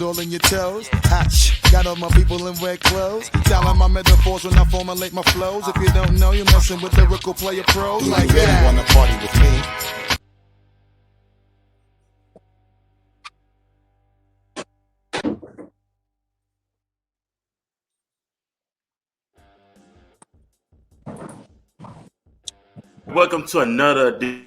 it all in your toes. Hatch, got all my people in red clothes. Styling my metaphors when I formulate my flows. If you don't know, you're messing with lyrical player pros like You really that. wanna party with me? Welcome to another edition,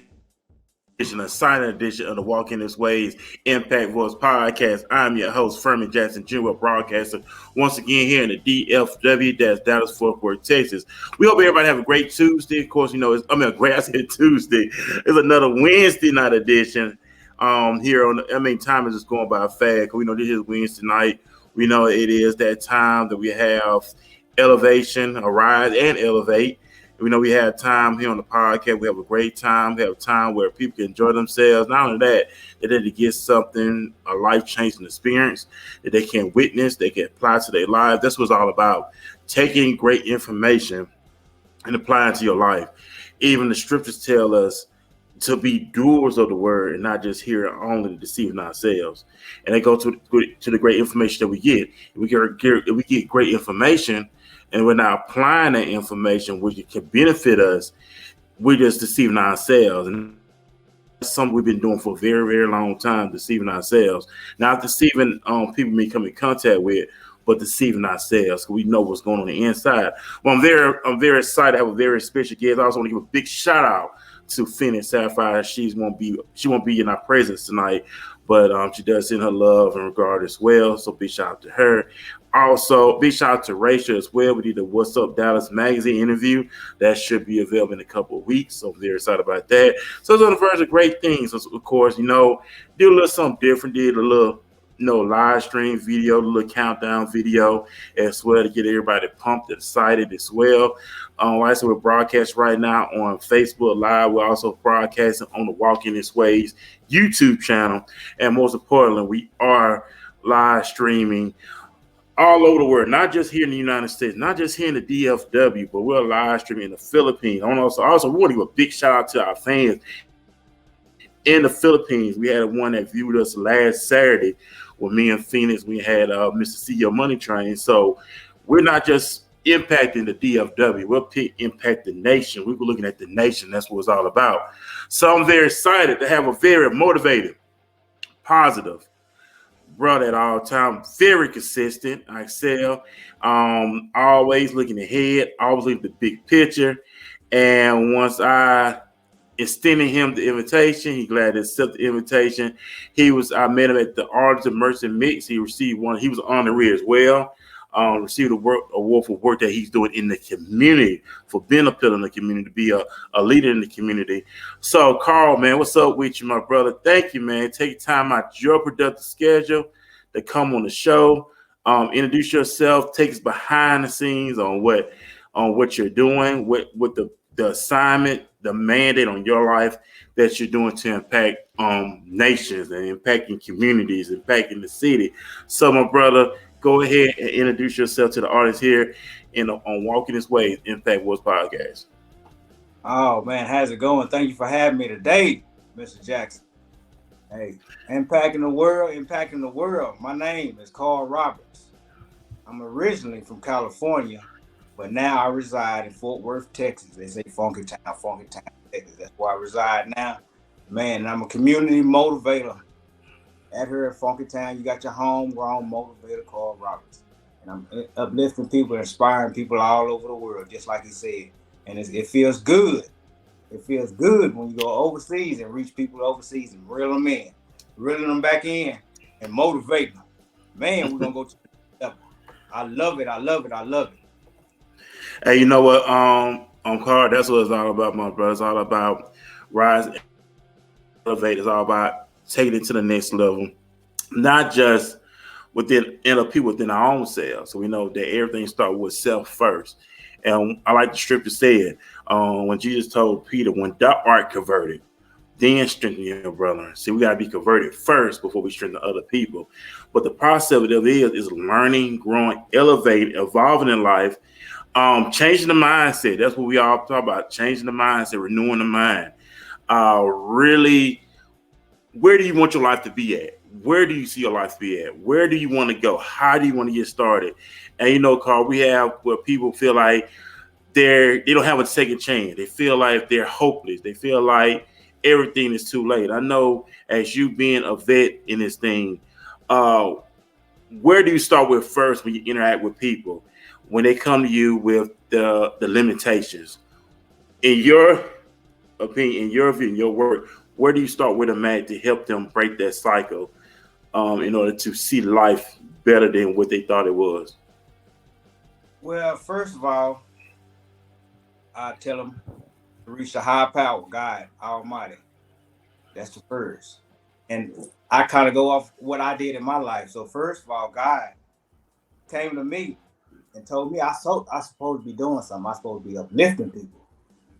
a signing edition of the Walk in His Ways Impact Voice Podcast. I'm your host, Furman Jackson Jr., broadcaster once again here in the DFW, that's Dallas Fort Worth, Texas. We hope everybody have a great Tuesday. Of course, you know, I said Tuesday. It's another Wednesday night edition here on. Time is just going by fast. We know this is Wednesday night. We know it is that time that we have elevation, arise, and elevate. We know we have time here on the podcast. We have a great time. We have a time where people can enjoy themselves. Not only that, that they get something, a life-changing experience that they can witness, they can apply to their lives. That's what it's all about. Taking great information and applying to your life. Even the scriptures tell us to be doers of the word and not just hear only deceiving ourselves. And they go to the great information that we get. If we get great information, and we're not applying that information, which can benefit us, we're just deceiving ourselves. And that's something we've been doing for a very, very long time, deceiving ourselves. Not deceiving people we come in contact with, but deceiving ourselves. We know what's going on the inside. Well, I'm very excited to have a very special guest. I also want to give a big shout out to Phoenix Sapphire. She won't be in our presence tonight, but she does send her love and regard as well. So big shout out to her. Also, big shout out to Rachel as well. We did the What's Up Dallas magazine interview. That should be available in a couple of weeks. So I'm very excited about that. So it's one of the first great things. So, of course, did a little something different, did a little live stream video, a little countdown video as well to get everybody pumped and excited as well. Like I said, we're broadcasting right now on Facebook Live. We're also broadcasting on the Walk in His Ways YouTube channel. And most importantly, we are live streaming all over the world, not just here in the United States, not just here in the DFW, but we're live streaming in the Philippines. Also, we want to give a big shout out to our fans in the Philippines. We had one that viewed us last Saturday with me and Phoenix. We had Mr. CEO Money Train. So we're not just impacting the DFW, we'll impact the nation. We were looking at the nation. That's what it's all about. So I'm very excited to have a very motivated, positive brother at all time, very consistent. I excel, always looking ahead, always looking at the big picture. And once I extended him the invitation, he glad to accept the invitation. I met him at the Artists and Merchant Mix. He received one. He was honorary as well. Received award for work that he's doing in the community, for being a pillar in the community, to be a leader in the community. So, Carl, man, what's up with you, my brother? Thank you, man. Take time out your productive schedule to come on the show. Introduce yourself. Take us behind the scenes on what you're doing, what the assignment, the mandate on your life that you're doing to impact nations and impacting communities, impacting the city. So, my brother, go ahead and introduce yourself to the audience here on Walking His Ways Impact Voice Podcast. Oh, man, how's it going? Thank you for having me today, Mr. Jackson. Hey, impacting the world. My name is Carl Roberts. I'm originally from California, but now I reside in Fort Worth, Texas. They say Funky Town, Texas. That's where I reside now. Man, and I'm a community motivator. At here at Funky Town, you got your homegrown motivator, Carl Roberts. And I'm uplifting people, inspiring people all over the world, just like he said. And it feels good. It feels good when you go overseas and reach people overseas and reel them in, reeling them back in, and motivate them. Man, we're going to go to the level. I love it. Hey, you know what, Carl, that's what it's all about, my brother. It's all about rise, elevate. It's all about taking it to the next level, not just within people within our own selves. So we know that everything starts with self first. And I like the scripture said, when Jesus told Peter, when thou art converted, then strengthen your brother. See, we got to be converted first before we strengthen other people. But the process of it is learning, growing, elevating, evolving in life, changing the mindset. That's what we all talk about, changing the mindset, renewing the mind. Really, where do you want your life to be at? where do you see your life be at? Where do you want to go? How do you want to get started? And Carl, we have where people feel like they don't have a second chance. They feel like they're hopeless. They feel like everything is too late. I know, as you being a vet in this thing, uh, where do you start with first when you interact with people when they come to you with the limitations? In your opinion, in your view, in your work, where do you start with them at to help them break that cycle in order to see life better than what they thought it was? Well, first of all, I tell them to reach the higher power, God Almighty. That's the first. And I kind of go off what I did in my life. So first of all, God came to me and told me I supposed to be doing something. I'm supposed to be uplifting people.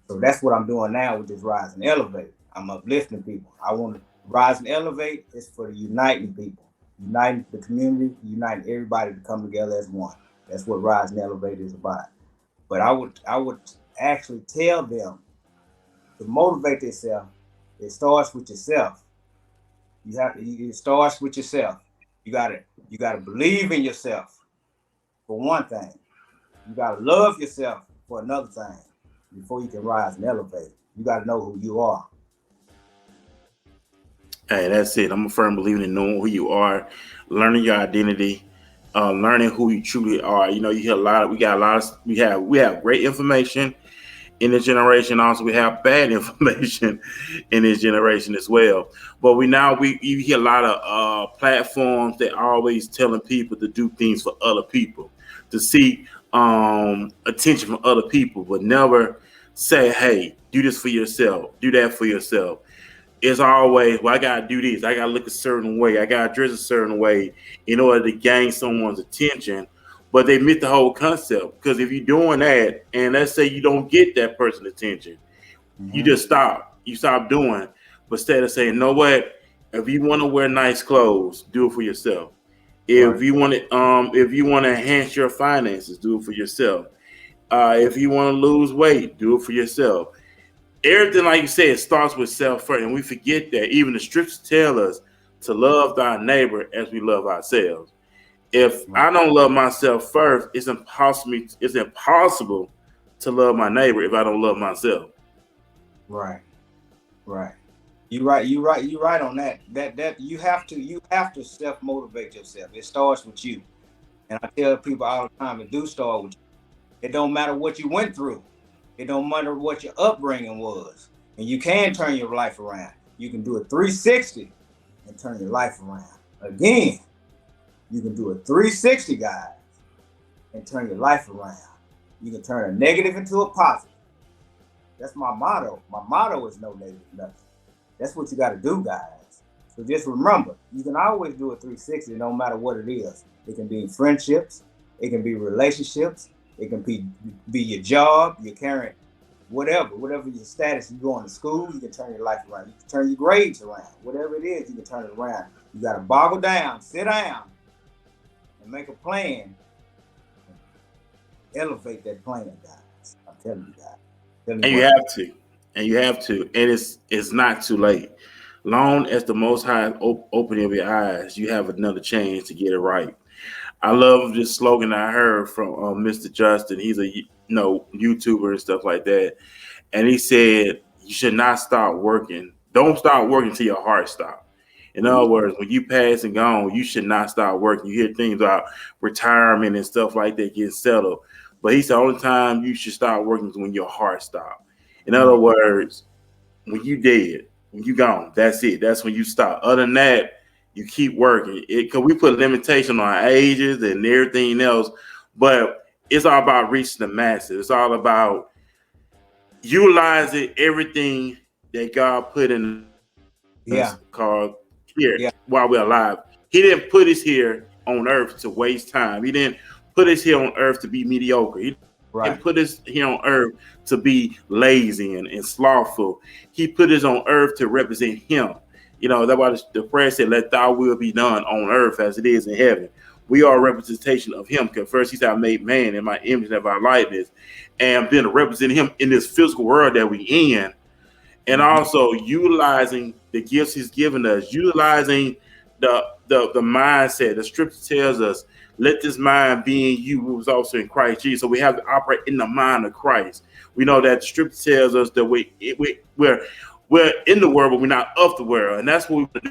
So that's what I'm doing now with this Rise and Elevate. I'm uplifting people. I want to Rise and Elevate is for the uniting people, uniting the community, uniting everybody to come together as one. That's what Rise and Elevate is about. But I would actually tell them to motivate themselves. It starts with yourself. It starts with yourself. You gotta believe in yourself for one thing. You gotta love yourself for another thing before you can rise and elevate. You gotta know who you are. Hey, that's it. I'm a firm believer in knowing who you are, learning your identity, learning who you truly are. You hear a lot. We have great information in this generation. Also, we have bad information in this generation as well. But you hear a lot of platforms that are always telling people to do things for other people, to seek attention from other people, but never say, "Hey, do this for yourself. Do that for yourself." It's always, well, I gotta do this. I gotta look a certain way. I gotta dress a certain way in order to gain someone's attention. But they miss the whole concept, because if you're doing that, and let's say you don't get that person's attention, you just stop. You stop doing. But instead of saying, "No, what? If you want to wear nice clothes, do it for yourself. If you want to, if you want to enhance your finances, do it for yourself. If you want to lose weight, do it for yourself." Everything, like you said, starts with self first, and we forget that. Even the scriptures tell us to love thy neighbor as we love ourselves. If I don't love myself first, it's impossible to love my neighbor if I don't love myself. Right. You right on that. That you have to self motivate yourself. It starts with you. And I tell people all the time, it do start with you. It don't matter what you went through. It don't matter what your upbringing was. And you can turn your life around. You can do a 360 and turn your life around. Again, you can do a 360, guys, and turn your life around. You can turn a negative into a positive. That's my motto. My motto is no negative nothing. That's what you got to do, guys. So just remember, you can always do a 360, no matter what it is. It can be friendships. It can be relationships. It can be your job, your current, whatever your status. You going to school, you can turn your life around. You can turn your grades around. Whatever it is, you can turn it around. You got to boggle down, sit down, and make a plan. Elevate that plan, guys. I'm telling you, guys. And you have to. And it's not too late. Long as the Most High opening of your eyes, you have another chance to get it right. I love this slogan I heard from Mr. Justin. He's a YouTuber and stuff like that. And he said, you should not stop working. Don't stop working until your heart stops. In other words, when you pass and gone, you should not stop working. You hear things about retirement and stuff like that getting settled. But he said the only time you should stop working is when your heart stops. In other words, when you dead, when you gone, that's it. That's when you stop. Other than that, you keep working. Because we put limitation on our ages and everything else, but it's all about reaching the masses. It's all about utilizing everything that God put in us called here while we're alive. He didn't put us here on earth to waste time. He didn't put us here on earth to be mediocre. He didn't put us here on earth to be lazy and slothful. He put us on earth to represent him. That's why the prayer said, "Let thy will be done on earth as it is in heaven." We are a representation of him. Because first he said, "I made man in my image and my likeness," and then to represent him in this physical world that we in, and also utilizing the gifts he's given us, utilizing the the mindset. The scripture tells us, "Let this mind be in you, who was also in Christ Jesus." So we have to operate in the mind of Christ. We know that the scripture tells us that we're in the world, but we're not of the world, and that's what we do.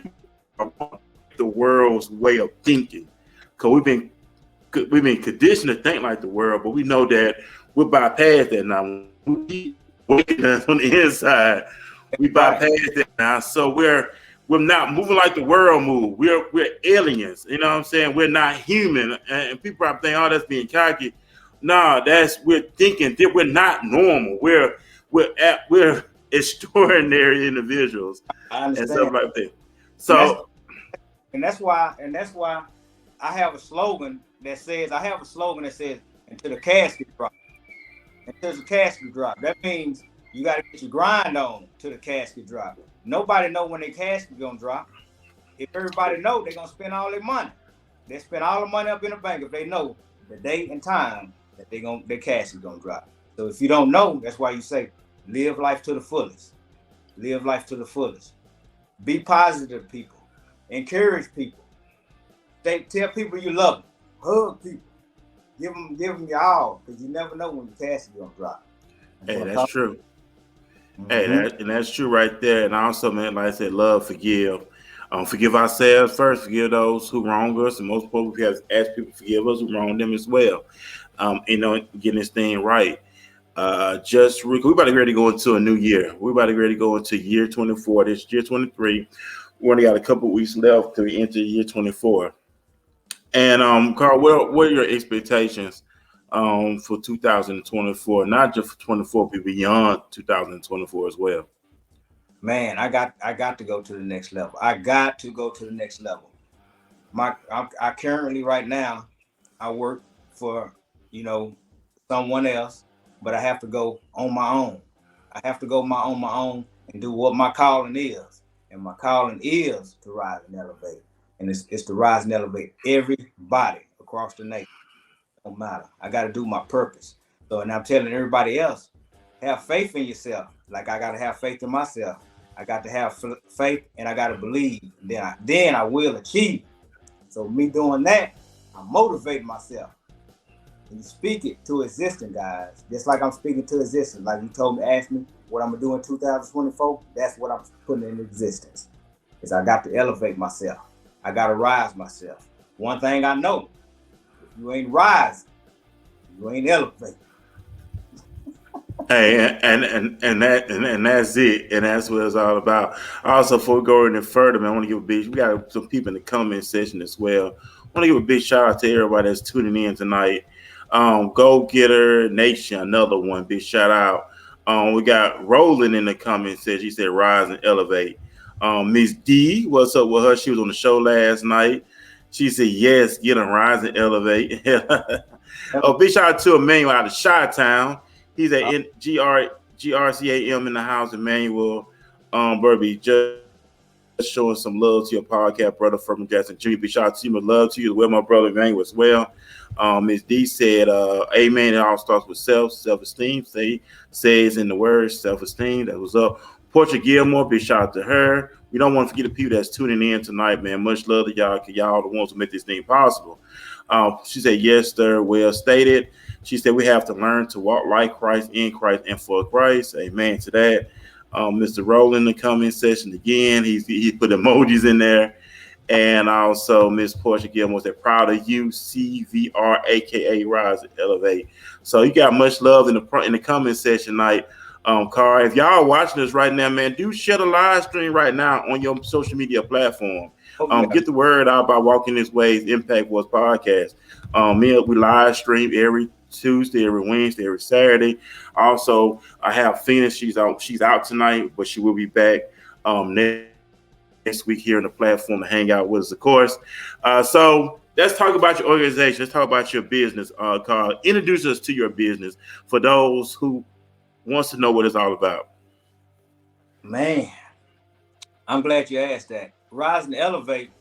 The world's way of thinking, because we've been conditioned to think like the world, but we know that we're bypass that now. We wickedness on the inside, we bypass that now. So we're not moving like the world move. We're aliens. You know what I'm saying? We're not human. And people probably think, oh, that's being cocky. No, we're thinking that we're not normal. We're extraordinary individuals and stuff like that. So and that's why I have a slogan that says until the casket drop. Until the casket drop. That means you got to get your grind on till the casket drop. Nobody know when their casket gonna drop. If everybody know, they're gonna spend all their money. They spend all the money up in the bank if they know the date and time that their casket gonna drop. So if you don't know, that's why you say live life to the fullest. Live life to the fullest. Be positive, people. Encourage people. Tell people you love them. Hug people. Give them your all, because you never know when your casket gonna drop. Hey, that's true. Hey, that's true right there. And also, man, like I said, love, forgive. Forgive ourselves first. Forgive those who wrong us, and most people we have to ask people to forgive us who wrong them as well. Getting this thing right. We about to ready to go into a new year. We about to ready to go into year 24. This year 23. We only got a couple of weeks left to enter year 24. And Carl, what are your expectations for 2024? Not just for 24, but beyond 2024 as well. Man, I got to go to the next level. I got to go to the next level. I currently right now, I work for someone else, but I have to go on my own. I have to go on my own and do what my calling is. And my calling is to rise and elevate. And it's to rise and elevate everybody across the nation. Don't matter. I got to do my purpose. So, and I'm telling everybody else, have faith in yourself. Like I got to have faith in myself. I got to have faith, and I got to believe. Then I will achieve. So me doing that, I motivate myself. And you speak it to existence, guys. Just like I'm speaking to existence. Like you told me, ask me what I'm gonna do in 2024. That's what I'm putting in existence. Is I got to elevate myself. I got to rise myself. One thing I know, if you ain't rising, you ain't elevating. Hey, and that's it, and that's what it's all about. Also, before we go any further, man, I want to give we got some people in the comment section as well. I want to give a big shout out to everybody that's tuning in tonight. Go Getter Nation, another one, big shout out. We got Roland in the comment section. He said, "Rise and elevate." Miss D, what's up with her? She was on the show last night. She said, "Yes, get a rise and elevate." Big shout out to Emmanuel out of Chi-Town. He's at GRCAM in the house, Emmanuel. Burby, just showing some love to your podcast, brother from Jackson Jr. Big shout out to you, much love to you as well, my brother Emmanuel as well. Ms. D said, amen. It all starts with self-esteem. Says in the words, self-esteem. That was up. Portia Gilmore, big shout out to her. We don't want to forget the people that's tuning in tonight, man. Much love to y'all, because y'all are the ones who make this thing possible. She said, yes, sir. Well stated. She said, we have to learn to walk like Christ, in Christ, and for Christ. Amen to that. Mr. Rowland in the comment section again. He put emojis in there. And also Miss Portia Gilmore said, proud of you, CVR, aka Rise and Elevate. So you got much love in the comment section tonight. Carl, if y'all are watching this right now, man, do share the live stream right now on your social media platform. Get the word out about Walking This Way's Impact Wars podcast. We live stream every Tuesday, every Wednesday, every Saturday. Also, I have Phoenix. She's out tonight, but she will be back next week here on the platform to hang out with us, of course. So let's talk about your organization. Let's talk about your business, Carl. Introduce us to your business for those who wants to know what it's all about. Man, I'm glad you asked that. Rise and Elevate,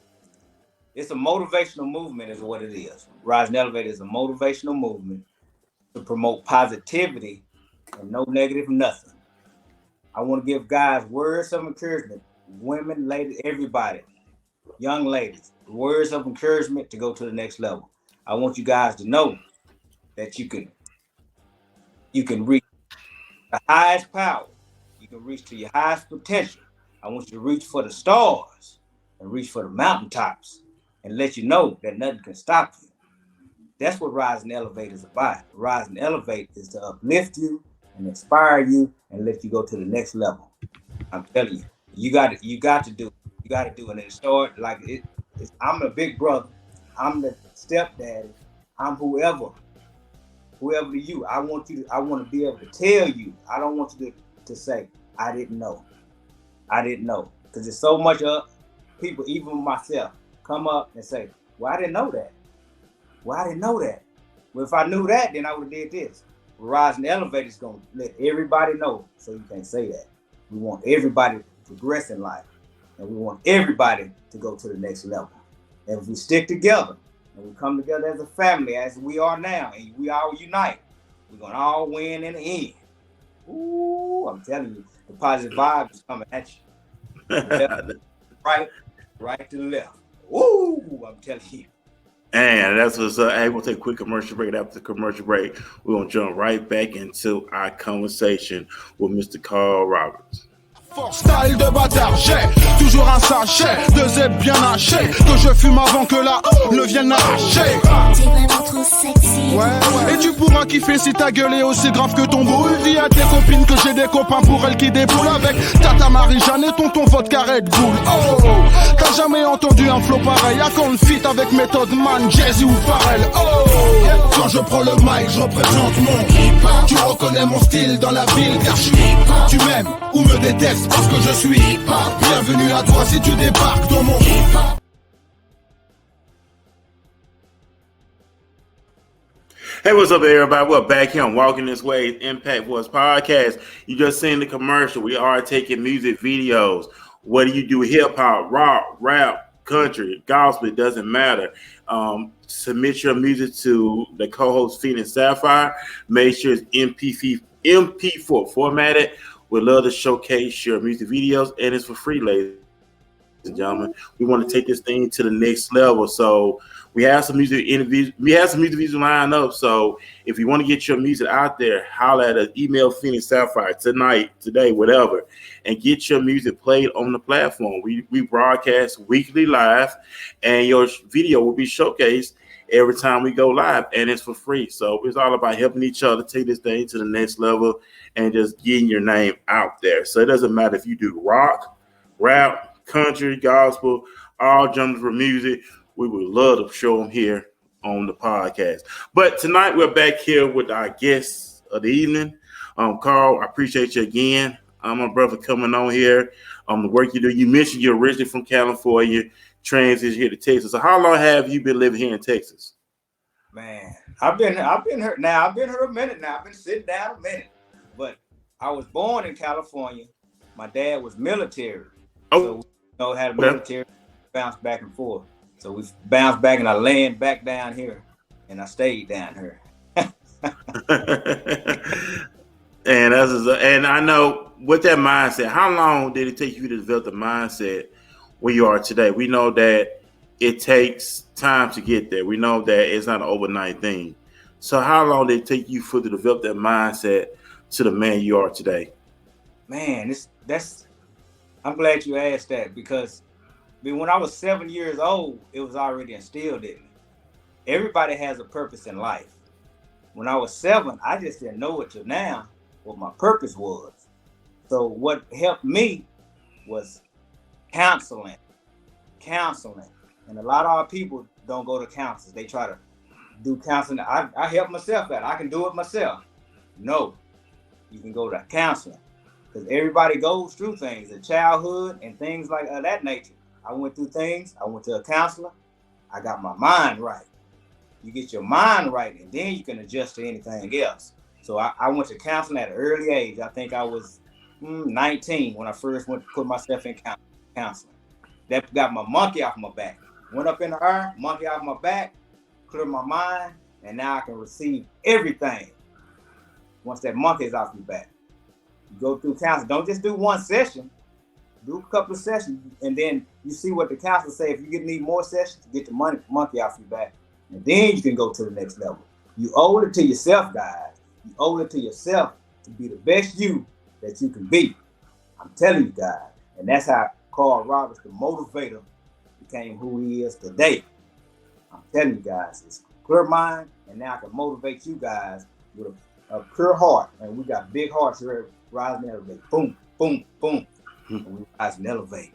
it's a motivational movement is what it is. Rise and Elevate is a motivational movement to promote positivity and no negative nothing. I want to give guys words of encouragement, women, ladies, everybody, young ladies. words of encouragement to go to the next level. I want you guys to know that you can reach the highest power. You can reach to your highest potential. I want you to reach for the stars and reach for the mountaintops and let you know that nothing can stop you. That's what Rise and Elevate is about. Rise and Elevate is to uplift you and inspire you and let you go to the next level. I'm telling you, you got to do it. You got to do it. And it start like I'm the big brother. I'm the stepdaddy. I'm whoever to you. I want to be able to tell you. I don't want you to say, I didn't know. Because there's so much of people, even myself, come up and say, well, I didn't know that. Well, if I knew that, then I would have did this. Rise and Elevate is going to let everybody know, so you can't say that. We want everybody to progress in life, and we want everybody to go to the next level. And if we stick together, and we come together as a family, as we are now, and we all unite, we're going to all win in the end. Ooh, I'm telling you, the positive vibe is coming at you. Right to the left. Ooh, I'm telling you. And that's what's up. Hey, we'll take a quick commercial break. After the commercial break, we're going to jump right back into our conversation with Mr. Carl Roberts. Style de bâtard, j'ai toujours un sachet de zèbre bien haché que je fume avant que la ne vienne arracher. T'es vraiment trop sexy. Ouais. Et tu pourras kiffer si ta gueule est aussi grave que ton boule. Dis à tes copines que j'ai des copains pour elles qui déboulent avec Tata Marie-Jeanne et tonton vodka Red Bull. Oh, t'as jamais entendu un flow pareil? À quand le feat avec Method Man, Jay-Z ou Pharrell? Oh, quand je prends le mic, je représente mon hip-hop. Tu reconnais mon style dans la ville car je suis hip-hop. Tu m'aimes ou me détestes parce que je suis hip-hop. Bienvenue à toi si tu débarques dans mon hip-hop. Hey, what's up, everybody? We're back here on Walking This Way, Impact Voice Podcast. You just seen the commercial. We are taking music videos. Whether you do hip-hop, rock, rap, country, gospel, it doesn't matter. Submit your music to the co-host Phoenix Sapphire. Make sure it's MP4 formatted. We'd love to showcase your music videos, and it's for free, ladies and gentlemen. We want to take this thing to the next level. So we have some music interviews. We have some music videos lined up. So if you want to get your music out there, holler at us, email Phoenix Sapphire tonight, today, whatever, and get your music played on the platform. We broadcast weekly live, and your video will be showcased every time we go live, and it's for free. So it's all about helping each other take this thing to the next level and just getting your name out there. So it doesn't matter if you do rock, rap, country, gospel, all genres of music. We would love to show them here on the podcast. But tonight we're back here with our guests of the evening. Carl, I appreciate you again. My brother coming on here. The work you do. You mentioned you're originally from California, transitioned here to Texas. So how long have you been living here in Texas? Man, I've been here now. I've been here a minute now. I've been sitting down a minute. But I was born in California. My dad was military. So we had a military bounce back and forth. So we bounced back and I landed back down here and I stayed down here. And I know with that mindset, how long did it take you to develop the mindset where you are today? We know that it takes time to get there. We know that it's not an overnight thing. So how long did it take you to develop that mindset to the man you are today? Man, I'm glad you asked that because when I was 7 years old, it was already instilled in me. Everybody has a purpose in life. When I was 7, I just didn't know it till now what my purpose was. So what helped me was counseling. And a lot of our people don't go to counselors. They try to do counseling. I help myself out. I can do it myself. No, you can go to counseling because everybody goes through things in childhood and things like that nature. I went through things. I went to a counselor. I got my mind right. You get your mind right, and then you can adjust to anything else. So I went to counseling at an early age. I think I was 19 when I first went to put myself in counseling. That got my monkey off my back. Went up in the air, monkey off my back, cleared my mind, and now I can receive everything once that monkey is off your back. You go through counseling. Don't just do one session. Do a couple of sessions, and then you see what the counselor say. If you need more sessions, get the monkey off your back, and then you can go to the next level. You owe it to yourself, guys. You owe it to yourself to be the best you that you can be. I'm telling you guys, and that's how Carl Roberts, the motivator, became who he is today. I'm telling you guys, it's a clear mind, and now I can motivate you guys with a pure heart. And we got big hearts here, rising and elevating. Boom, boom, boom. And we rise and elevate.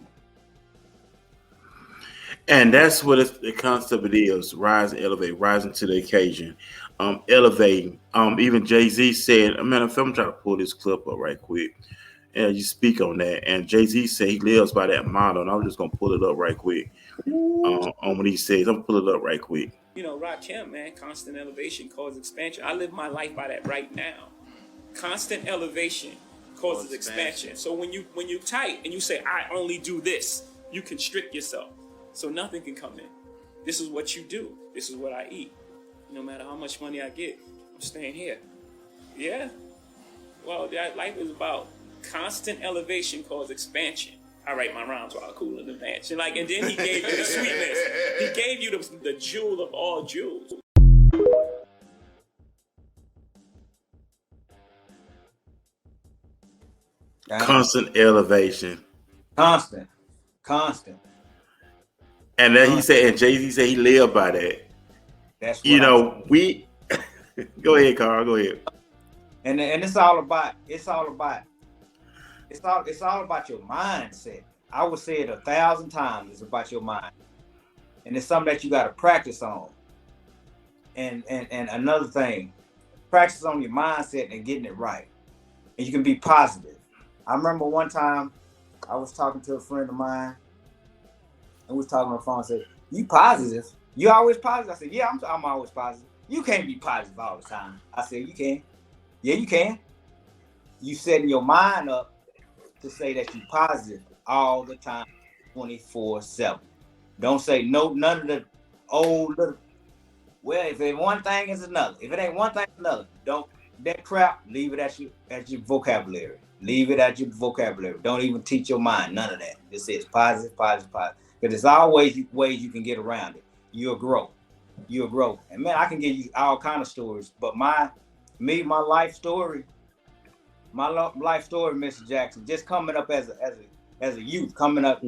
And that's what the concept it is: rise and elevate, rising to the occasion, elevating. Even Jay-Z said, "Man, if I'm trying to pull this clip up right quick, and you speak on that." And Jay-Z said he lives by that motto, and I'm just gonna pull it up right quick. On what he says, I'm gonna pull it up right quick. You know, Rakim, man, constant elevation causes expansion. I live my life by that right now. Constant elevation causes expansion. So when you tight and you say, I only do this, you constrict yourself. So nothing can come in. This is what you do. This is what I eat. No matter how much money I get, I'm staying here. Yeah. Well, that life is about constant elevation causes expansion. I write my rhymes while cooling the bench. And then he gave you the sweetness. He gave you the jewel of all jewels. Constant elevation. Constant. And then he said, and Jay-Z said he lived by that. That's what we go ahead, Carl. Go ahead. And it's all about your mindset. I would say it 1,000 times. It's about your mind, and it's something that you got to practice on. And another thing, practice on your mindset and getting it right, and you can be positive. I remember one time I was talking to a friend of mine, and we was talking on the phone. And said, "You positive? You always positive?" I said, "Yeah, I'm always positive." "You can't be positive all the time." I said, "You can." "Yeah, you can. You setting your mind up to say that you're positive all the time, 24/7. Don't say no, none of the old little. Well, if it one thing is another. If it ain't one thing, another. Don't that crap. Leave it at your vocabulary. Leave it at your vocabulary. Don't even teach your mind none of that. It says positive. Because there's always ways you can get around it. You'll grow. And man, I can give you all kind of stories, but my life story, Mr. Jackson, just coming up as a youth, coming up,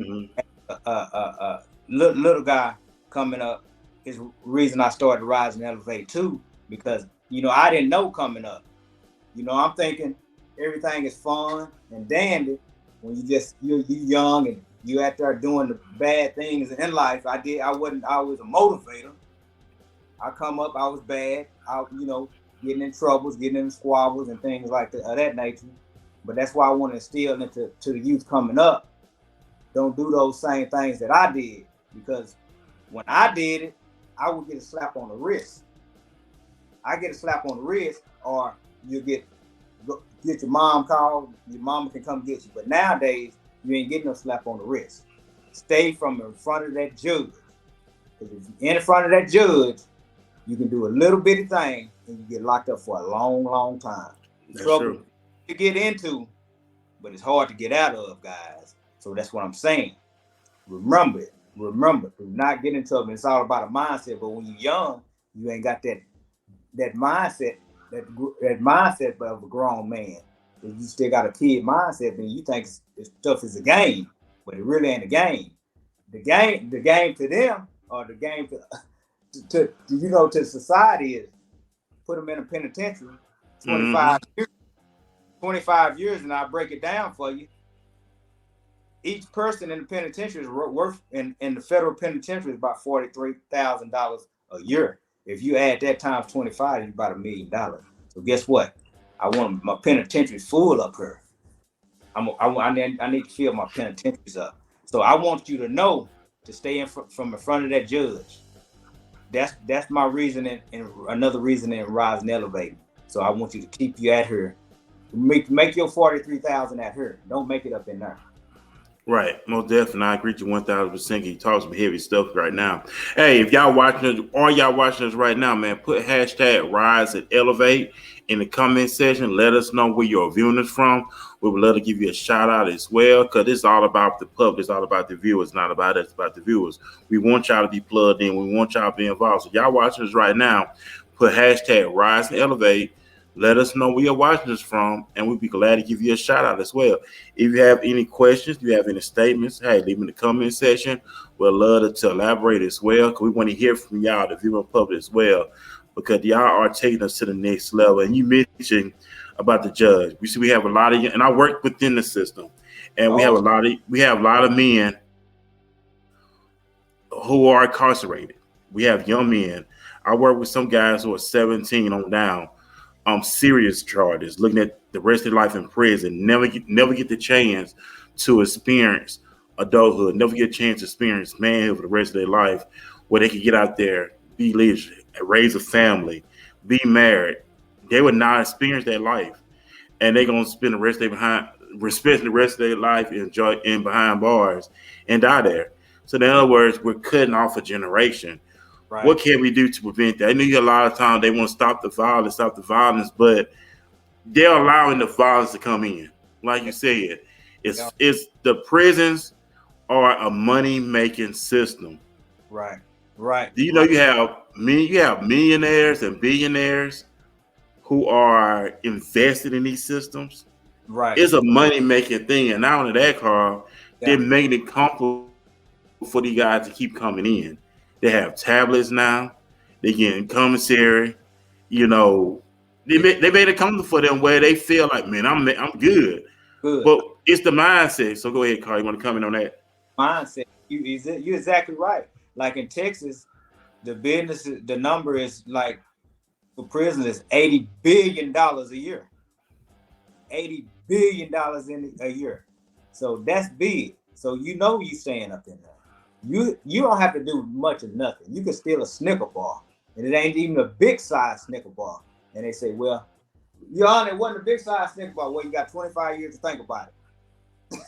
little guy coming up, is the reason I started Rise and Elevate too, because I didn't know coming up. I'm thinking everything is fun and dandy when you're young and you out there doing the bad things in life. I wasn't always a motivator. I come up, I was bad. Getting in troubles, getting in squabbles and things like that nature. But that's why I want to instill into the youth coming up. Don't do those same things that I did, because when I did it, I would get a slap on the wrist. I get a slap on the wrist, or you get your mom called. Your mama can come get you. But nowadays, you ain't getting no slap on the wrist. Stay from in front of that judge, because if you're in front of that judge, you can do a little bitty thing and you get locked up for a long, long time. That's trouble true. to get into, but it's hard to get out of, guys. So that's what I'm saying. Remember it. Do not get into it. It's all about a mindset. But when you're young, you ain't got that mindset, that mindset of a grown man. If you still got a kid mindset, then you think this stuff is a game, but it really ain't a game. The game to them, or the game to society, is put them in a penitentiary 25 years, and I'll break it down for you. Each person in the penitentiary is worth in the federal penitentiary is about $43,000 a year. If you add that times 25, it's about $1 million. So guess what? I want my penitentiary full up here. I need to fill my penitentiaries up. So I want you to know to stay from in front of that judge. That's my reason, and another reason in Rise and Elevate. So I want you to keep you at her. Make your 43,000 at her. Don't make it up in there. Right, most definitely. I agree with you 1000%. You talk some heavy stuff right now. Hey, if y'all watching us, or y'all watching us right now, man, put hashtag Rise and Elevate in the comment section. Let us know where you're viewing us from. We would love to give you a shout out as well, because it's all about the public. It's all about the viewers, not about us, it's about the viewers. We want y'all to be plugged in. We want y'all to be involved. So y'all watching us right now, put hashtag Rise and Elevate. Let us know where you're watching us from, and we'd be glad to give you a shout out as well. If you have any questions, if you have any statements, hey, leave in the comment section. We'd love to elaborate as well, because we want to hear from y'all, the viewing public as well, because y'all are taking us to the next level. And you mentioned about the judge. We see we have a lot of, and I work within the system, and we have a lot of men who are incarcerated. We have young men. I work with some guys who are 17 on down, serious charges, looking at the rest of their life in prison, never get the chance to experience adulthood, never get a chance to experience manhood for the rest of their life, where they could get out there, be leisure, raise a family, be married. They would not experience that life, and they're gonna spend the rest of their life enjoy in behind bars and die there. So in other words, we're cutting off a generation. Right. What can we do to prevent that? I know a lot of times they want to stop the violence, but they're allowing the violence to come in. Like you said, it's the prisons are a money making system. Right. Right. Do you know you have millionaires and billionaires who are invested in these systems? Right. It's a money making thing, and not only that, Carl, they're making it comfortable for these guys to keep coming in. They have tablets now. They getting commissary. You know, they made it comfortable for them where they feel like, man, I'm good. Good. But it's the mindset. So go ahead, Carl. You want to comment on that? Mindset. You're exactly right. Like in Texas, the number is like for prisons is $80 billion a year. $80 billion in a year. So that's big. So you staying up in there. You don't have to do much of nothing. You can steal a Snicker bar, and it ain't even a big size Snicker bar. And they say, well, Your Honor, it wasn't a big size Snicker bar. Well, you got 25 years to think about it.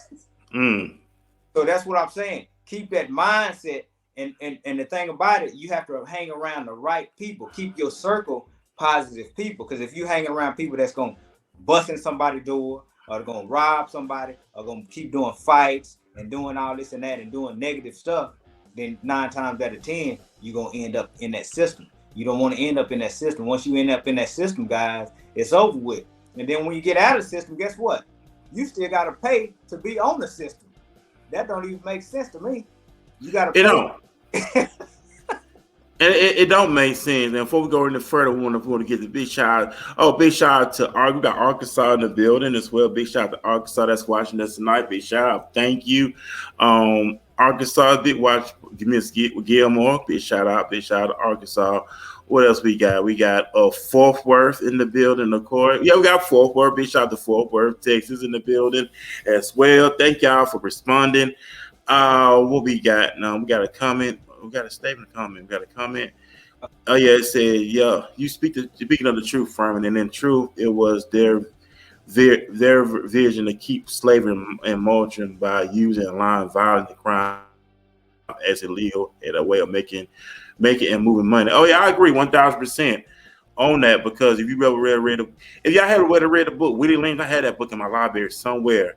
So that's what I'm saying. Keep that mindset. And the thing about it, you have to hang around the right people. Keep your circle positive people. Because if you hang around people that's going to bust in somebody's door, or they're going to rob somebody, or going to keep doing fights and doing all this and that and doing negative stuff, then 9 times out of 10, you're going to end up in that system. You don't want to end up in that system. Once you end up in that system, guys, it's over with. And then when you get out of the system, guess what? You still got to pay to be on the system. That don't even make sense to me. You got to pay. It don't make sense. And before we go any further, we want to get the big shout out. Oh, big shout out to we got Arkansas in the building as well. Big shout out to Arkansas that's watching us tonight. Big shout out. Thank you. Arkansas did watch Miss Gilmore. Big shout out. Big shout out to Arkansas. What else we got? We got Fort Worth in the building, of course. Yeah, we got Fort Worth. Big shout out to Fort Worth, Texas in the building as well. Thank y'all for responding. What we got now? We got a comment. We got a statement comment. We got a comment. Oh yeah, it said, yeah, you speaking of the truth, Furman, and in truth, it was their vision to keep slavery in motion by using and allowing violence and crime as illegal and a way of making and moving money. Oh yeah, I agree 1000% on that, because if you ever if y'all haven't read the book, Willie Lynch, I had that book in my library somewhere.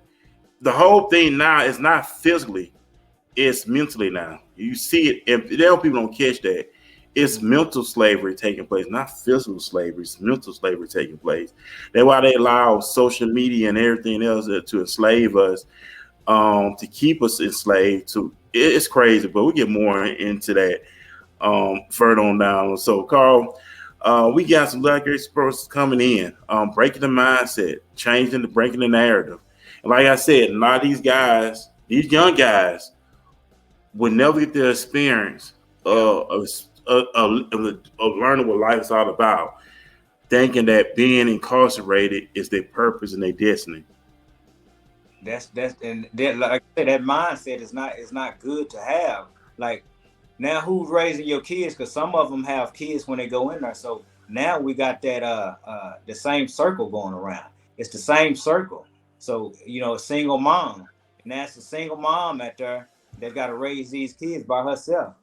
The whole thing now is not physically, it's mentally now. You see it, and people don't catch that. It's mental slavery taking place, not physical slavery. It's mental slavery taking place. That's why they allow social media and everything else to enslave us, to keep us enslaved. It's crazy, but we'll get more into that further on down. So, Carl, we got some great experts coming in, breaking the mindset, breaking the narrative. And like I said, a lot of these guys, these young guys, will never get the experience of learning what life is all about, thinking that being incarcerated is their purpose and their destiny. Like I said, that mindset is not good to have. Like, now who's raising your kids? Because some of them have kids when they go in there. So now we got that the same circle going around. It's the same circle. So a single mom, And that's a single mom out there that got to raise these kids by herself.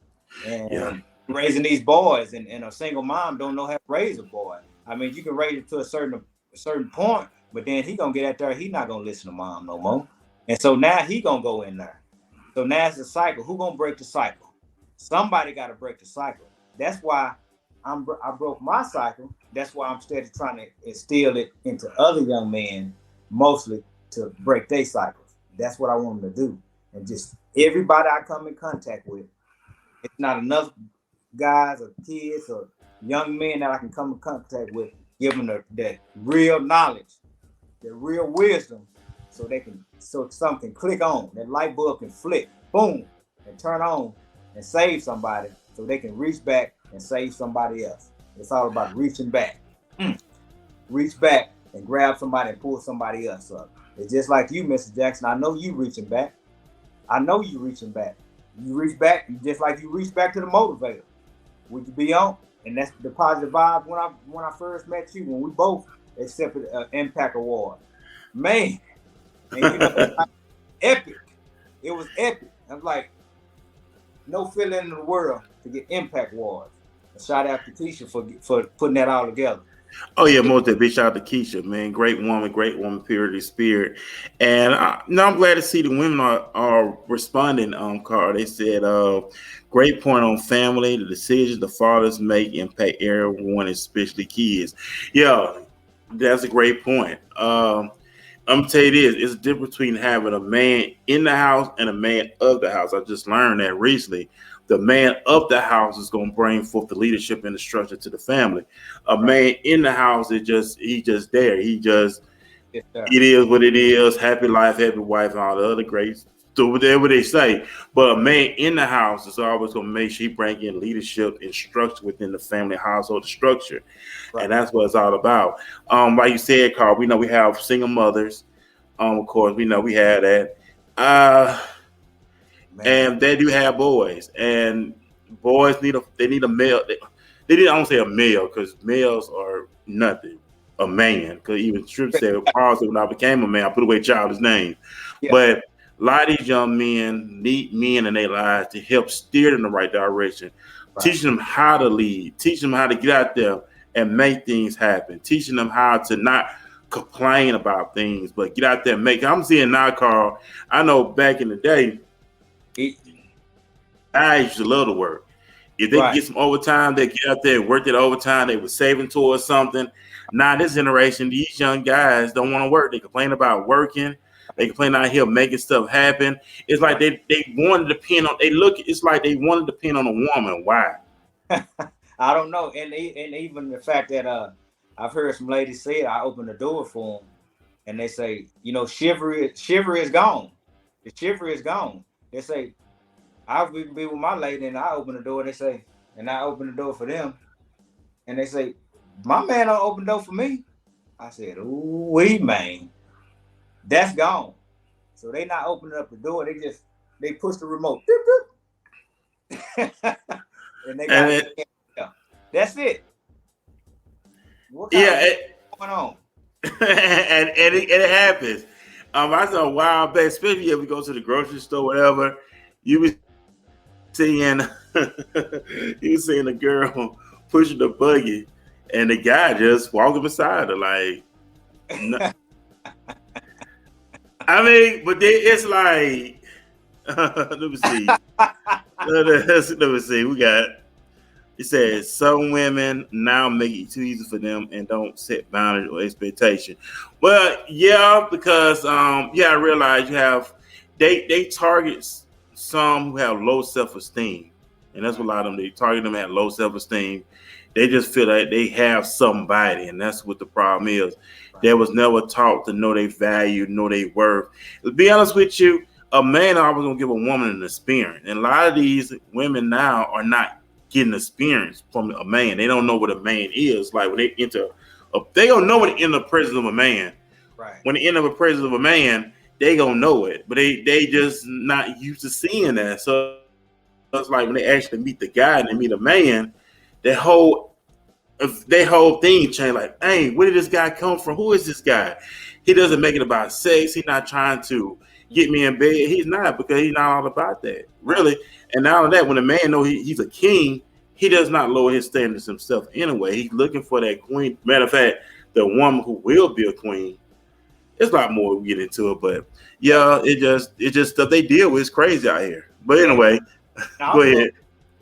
Yeah. And raising these boys, and a single mom don't know how to raise a boy. I mean, you can raise it to a certain point, but then he gonna get out there, he not gonna listen to mom no more. And so now he gonna go in there. So now it's a cycle. Who gonna break the cycle? Somebody got to break the cycle. That's why I broke my cycle. That's why I'm steady trying to instill it into other young men, mostly to break their cycles. That's what I want them to do. And just everybody I come in contact with, it's not enough guys or kids or young men that I can come in contact with, give them that real knowledge, the real wisdom, so something click on, that light bulb can flick, boom, and turn on and save somebody, so they can reach back and save somebody else. It's all about reaching back. Reach back and grab somebody and pull somebody else up. It's just like you, Mr. Jackson. I know you reaching back. I know you reaching back. You reach back just like you reach back to the motivator. We could be on, and that's the positive vibe. When I first met you, when we both accepted an Impact Award, man, and you know, it was epic. It was epic. I'm like, no feeling in the world to get Impact Awards. A shout out to Keisha for putting that all together. Oh yeah, most of big shout out to Keisha, man. Great woman, purity spirit. And I'm glad to see the women are responding. Carl, they said, great point on family. The decisions the fathers make impact everyone, especially kids. Yeah, that's a great point. I'm gonna tell you this: it's a difference between having a man in the house and a man of the house. I just learned that recently. The man of the house is going to bring forth the leadership and the structure to the family. A man in the house is just there. It is what it is. Happy life, happy wife, and all the other great. So whatever they say, but a man in the house is always going to make sure he bring in leadership and structure within the family household structure, and that's what it's all about. Like you said, Carl, we know we have single mothers. Of course, we know we have that. And they do have boys, and boys need a male. They need, I don't say a male, because males are nothing. A man, because even Strip said, Paul said, when I became a man, I put away childish names. Yeah. But a lot of these young men need men in their lives to help steer them in the right direction, teaching them how to lead, teaching them how to get out there and make things happen, teaching them how to not complain about things, but get out there and make. I'm seeing now, Carl. I know back in the day, I used to love to work. If they could get some overtime, they get out there and work that overtime. They were saving towards something. Now this generation, these young guys don't want to work. They complain about working. They complain out here making stuff happen. It's like they want to depend on. It's like they want to depend on a woman. Why? I don't know. And even the fact that I've heard some ladies say it, I open the door for them, and they say, you know, chivalry is gone. The chivalry is gone. They say, I'll be with my lady, and I open the door. They say, and I open the door for them, and they say, my man don't open the door for me. I said, ooh, man, that's gone. So they not opening up the door. They push the remote, and they got that's it. What kind of going on? and it happens. I saw a while back, especially if we go to the grocery store, whatever. You be seeing the girl pushing the buggy, and the guy just walking beside her, like. No. I mean, but it's like, let me see. Let me see. We got. It says some women now make it too easy for them and don't set boundaries or expectation. Well, yeah, because I realize you have they target some who have low self-esteem, and that's what a lot of them, they target them at low self-esteem. They just feel like they have somebody, and that's what the problem is. They was never taught to know their value, know their worth. To be honest with you, a man always gonna give a woman an experience, and a lot of these women now are not getting experience from a man. They don't know what a man is. Like when they they don't know what in the presence of a man. Right. When they enter the presence of a man, they gonna know it, but they just not used to seeing that. So it's like when they actually meet the guy and they meet a man, their whole thing changed. Like, hey, where did this guy come from? Who is this guy? He doesn't make it about sex. He's not trying to get me in bed. He's not, because he's not all about that, really. And not only that, when a man knows he's a king, he does not lower his standards himself anyway. He's looking for that queen. Matter of fact, the woman who will be a queen. There's a lot more we get into it, but yeah, it just stuff they deal with is crazy out here. But anyway, go ahead.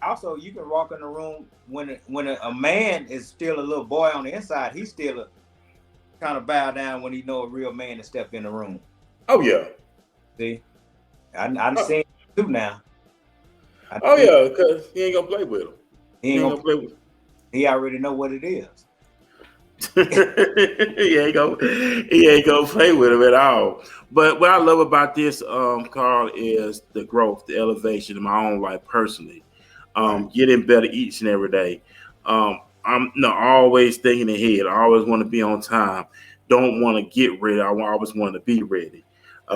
Also, you can walk in the room when a man is still a little boy on the inside. He's still kind of bow down when he know a real man to step in the room. Oh yeah. See, I'm seeing it too now. Yeah, because he ain't gonna play with him. He ain't gonna play with him. He already know what it is. he ain't gonna play with him at all. But what I love about this, Carl, is the growth, the elevation in my own life personally. Getting better each and every day. I'm always thinking ahead. I always want to be on time. Don't want to get ready. I always want to be ready.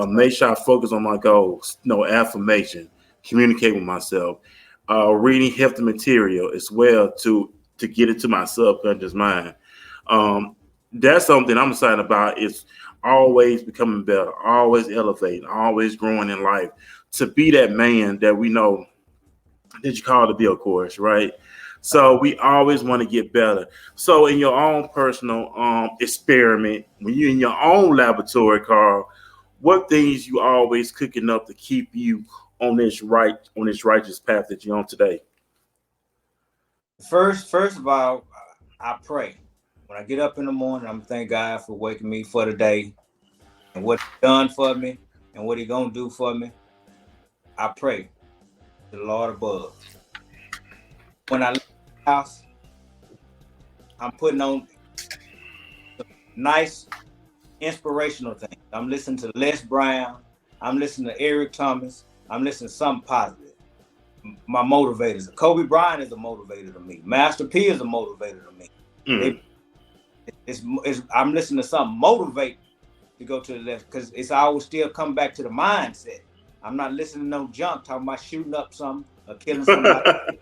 Make sure I focus on my goals. Affirmation. Communicate with myself. Reading healthy material as well to get it to my subconscious mind. That's something I'm excited about. Is always becoming better, always elevating, always growing in life. To be that man that we know that you call to be, of course, right? So we always want to get better. So in your own personal experiment, when you're in your own laboratory, Carl, what things you always cooking up to keep you on this righteous path that you're on today? First of all, I pray. When I get up in the morning, I'm thank God for waking me for the day and what He's done for me and what He's gonna do for me. I pray to the Lord above. When I leave the house, I'm putting on nice inspirational things. I'm listening to Les Brown. I'm listening to Eric Thomas. I'm listening to something positive. My motivators. Kobe Bryant is a motivator to me. Master P is a motivator to me. I'm listening to something motivate to go to the left, because it's always still come back to the mindset. I'm not listening to no junk talking about shooting up something or killing somebody.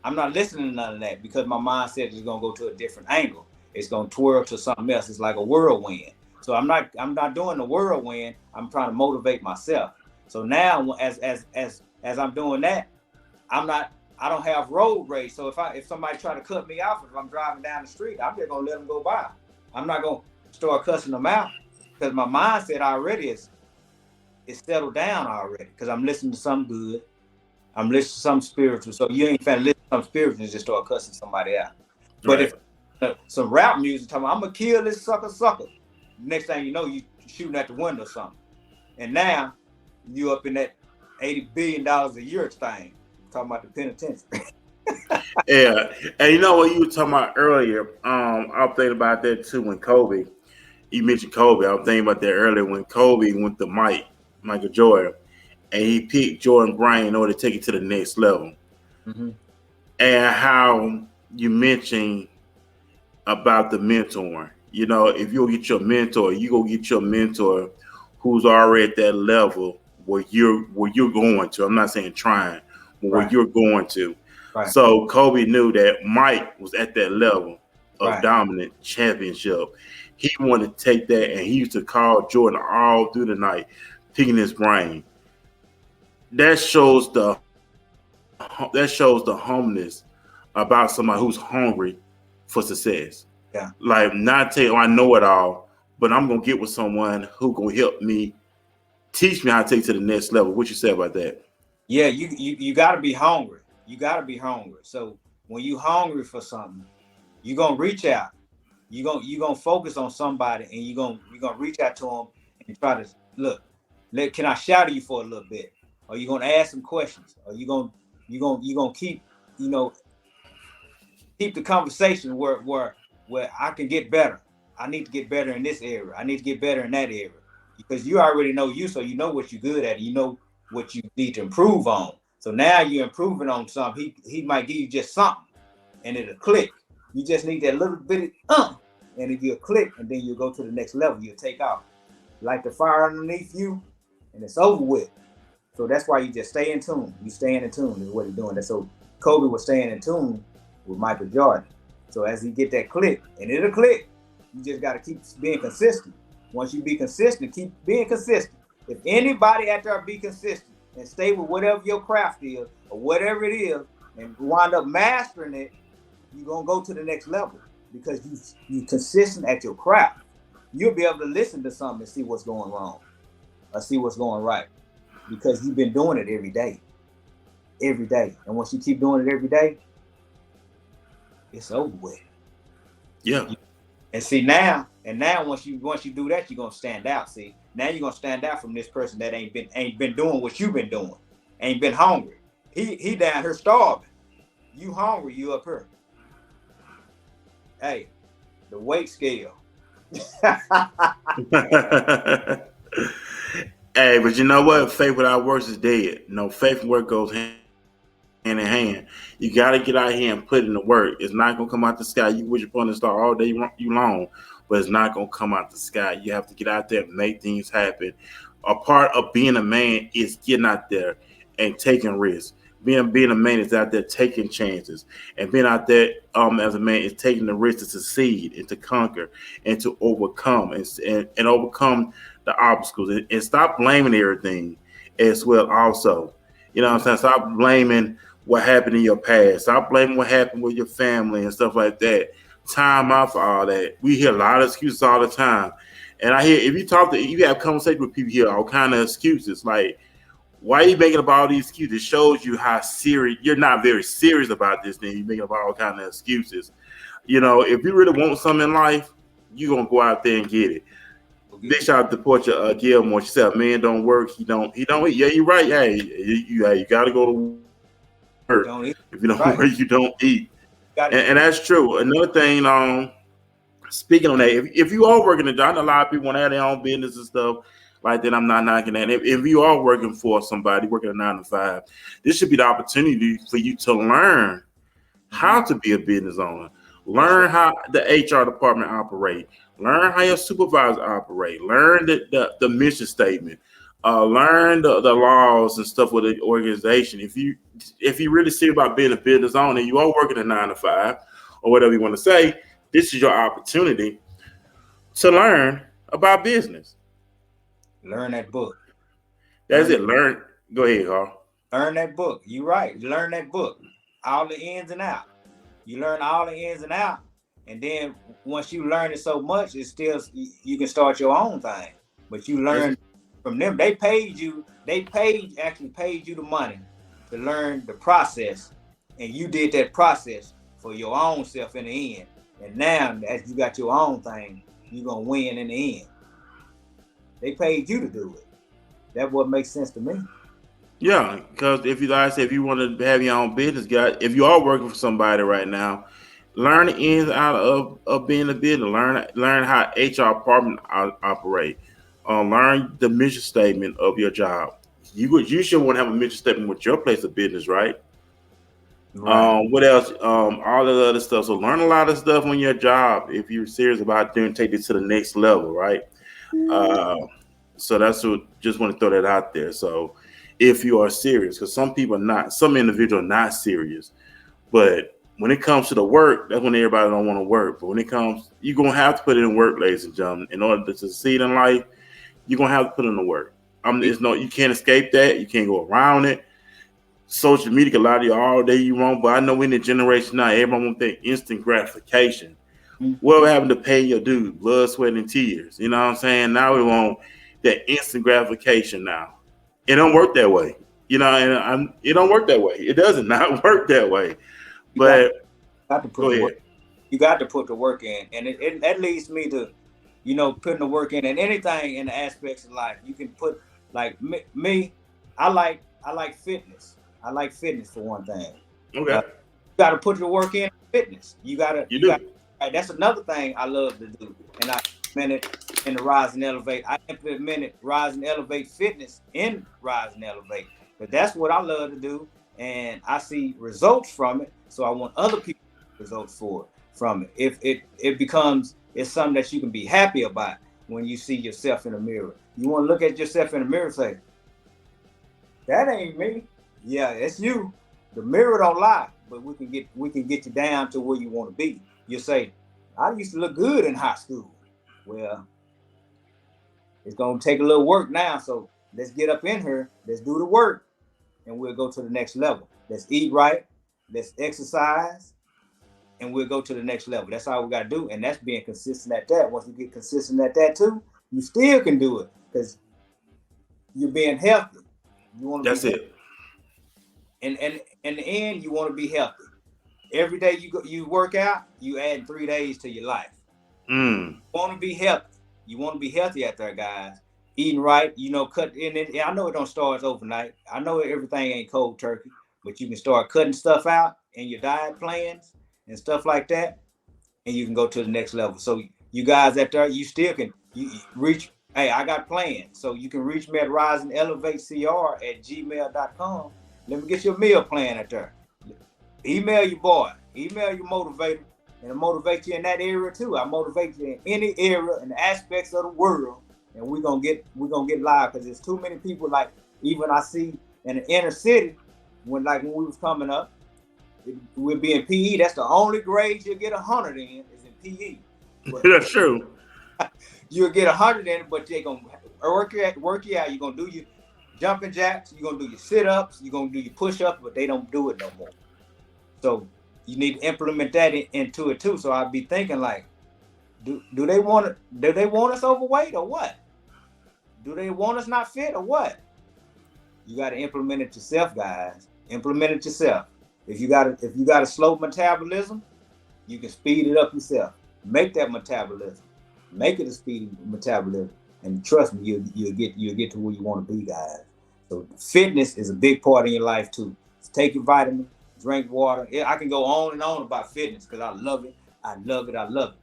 I'm not listening to none of that, because my mindset is gonna go to a different angle. It's gonna twirl to something else. It's like a whirlwind. So I'm not doing the whirlwind. I'm trying to motivate myself. So now as I'm doing that, I don't have road rage. So if somebody try to cut me off, if I'm driving down the street, I'm just gonna let them go by. I'm not gonna start cussing them out, because my mindset already is settled down already, because I'm listening to something good. I'm listening to something spiritual. So you ain't finna listen to something spiritual and just start cussing somebody out. But right. If some rap music talking about, I'm gonna kill this sucker. Next thing you know, you shooting at the window or something. And now you up in that $80 billion a year thing, talking about the penitentiary. Yeah. And you know what you were talking about earlier? I was thinking about that too when Kobe, you mentioned Kobe. I was thinking about that earlier when Kobe went to Michael Jordan, and he picked Jordan Bryan in order to take it to the next level. Mm-hmm. And how you mentioned about the mentoring. If you go get your mentor, you go get your mentor who's already at that level where you're going to. I'm not saying trying, but where you're going to. Right. So Kobe knew that Mike was at that level of dominant championship. He wanted to take that, and he used to call Jordan all through the night, picking his brain. That shows the humbleness about somebody who's hungry for success. Yeah. Like, not tell you, I know it all, but I'm gonna get with someone who gonna help me, teach me how to take it to the next level. What you say about that? Yeah, you gotta be hungry. You gotta be hungry. So when you hungry for something, you're gonna reach out. You're gonna focus on somebody, and you're gonna reach out to them and try to look. Can I shadow you for a little bit? Or you gonna ask some questions? Or you gonna keep keep the conversation where I can get better. I need to get better in this area. I need to get better in that area, because you already know you, so you know what you're good at. You know what you need to improve on. So now you're improving on something. He might give you just something, and it'll click. You just need that little bit of and if you'll click, and then you'll go to the next level. You'll take off. Like the fire underneath you, and it's over with. So that's why you just stay in tune. You staying in tune is what he's doing. So Kobe was staying in tune with Michael Jordan. So as he get that click, and it'll click, you just got to keep being consistent. Once you be consistent, keep being consistent. If anybody out there be consistent and stay with whatever your craft is or whatever it is and wind up mastering it, you're gonna go to the next level because you consistent at your craft. You'll be able to listen to something and see what's going wrong or see what's going right because you've been doing it every day. Every day. And once you keep doing it every day, it's over with. Yeah. And see now once you do that, you're gonna stand out. See, now you're gonna stand out from this person that ain't been doing what you've been doing, ain't been hungry. He down here starving. You hungry, you up here. Hey, the weight scale. Hey, but you know what? Faith without works is dead. No, faith and work goes hand in hand. You got to get out here and put in the work. It's not going to come out the sky. You wish upon the star all day you long, but it's not going to come out the sky. You have to get out there and make things happen. A part of being a man is getting out there and taking risks. Being a man is out there taking chances, and being out there as a man is taking the risk to succeed and to conquer and to overcome and overcome the obstacles and stop blaming everything as well. Also, you know what I'm saying? Stop blaming what happened in your past. Stop blaming what happened with your family and stuff like that. Time out for all that. We hear a lot of excuses all the time, and I hear if you have conversations with people, hear all kind of excuses like. Why are you making up all these excuses? It shows you how serious you're not very serious about this thing. You're making up all kind of excuses. You know, if you really want something in life, you're gonna go out there and get it. Big shout out to Portia Gilmore. She said, "Man, don't work. He don't eat." Yeah, you're right. Hey, you got to go to work. If you don't work, you don't eat. And that's true. Another thing, speaking on that, if you are working a job, I know a lot of people want to have their own business and stuff. Like that, I'm not knocking that. If you are working for somebody, working a 9 to 5, this should be the opportunity for you to learn how to be a business owner. Learn how the HR department operate. Learn how your supervisor operate. Learn the mission statement. Learn the laws and stuff with the organization. If you really serious about being a business owner, you are working a 9 to 5 or whatever you want to say. This is your opportunity to learn about business. Learn that book. That's it. Learn. Go ahead, Carl. Learn that book. You're right. Learn that book. All the ins and outs. You learn all the ins and outs. And then once you learn it so much, it's still you can start your own thing. But you learn from them. They actually paid you the money to learn the process. And you did that process for your own self in the end. And now as you got your own thing, you're gonna win in the end. They paid you to do it. That's what makes sense to me. Yeah, because if you want to have your own business, guys, if you are working for somebody right now, learn the ins and out of being a business. Learn how HR department operate. Learn the mission statement of your job. You should want to have a mission statement with your place of business, right? Right. What else? All the other stuff. So learn a lot of stuff on your job if you're serious about doing take it to the next level, right? So that's what just want to throw that out there. So if you are serious, because some individuals are not serious, but when it comes to the work, that's when everybody don't want to work. But when it comes, you're gonna have to put it in work, ladies and gentlemen. In order to succeed in life, you're gonna have to put in the work. You can't escape that. You can't go around it. Social media can lie to you all day you want, but I know in the generation now, everyone wants that instant gratification. What happened to pay your dues, blood, sweat, and tears? You know what I'm saying? Now we want that instant gratification now. It don't work that way. You know, and it don't work that way. It doesn't not work that way. But you got to put the work in. And that leads me to, putting the work in and anything in the aspects of life. You can put, like me, I like fitness. I like fitness for one thing. Okay. You got to put the work in fitness. You got to. That's another thing I love to do. And I implemented in the Rise and Elevate. I implemented Rise and Elevate fitness in Rise and Elevate. But that's what I love to do. And I see results from it. So I want other people to see results from it. If it's something that you can be happy about when you see yourself in the mirror. You want to look at yourself in the mirror and say, that ain't me. Yeah, it's you. The mirror don't lie, but we can get you down to where you want to be. You say, I used to look good in high school. Well, it's gonna take a little work now. So let's get up in here, let's do the work, and we'll go to the next level. Let's eat right, let's exercise, and we'll go to the next level. That's all we got to do, and that's being consistent at that. Once you get consistent at that too, you still can do it because you're being healthy. You want to. That's it. And in the end, you want to be healthy. Every day you work out, you add 3 days to your life. You want to be healthy. You want to be healthy out there, guys. Eating right, cut in. I know it don't start overnight. I know everything ain't cold turkey, but you can start cutting stuff out in your diet plans and stuff like that, and you can go to the next level. So you guys out there, you still can reach. Hey, I got plans. So you can reach me at risingelevatecr@gmail.com. Let me get your meal plan out there. Email your boy. Email your motivator. And I motivate you in that area too. I motivate you in any area and aspects of the world. And we're gonna get live because there's too many people, like even I see in the inner city when we was coming up, we'll be in PE. That's the only grade you'll get 100 in is in PE. But that's true. You'll get 100 in it, but they're gonna work you out. You're gonna do your jumping jacks, you're gonna do your sit-ups, you're gonna do your push-ups, but they don't do it no more. So you need to implement that into it too. So I'd be thinking like, do they want us overweight or what? Do they want us not fit or what? You got to implement it yourself, guys. Implement it yourself. If you got a slow metabolism, you can speed it up yourself. Make that metabolism. Make it a speedy metabolism, and trust me, you'll get to where you want to be, guys. So fitness is a big part of your life too. So take your vitamin, drink water. I can go on and on about fitness because I love it. I love it. I love it.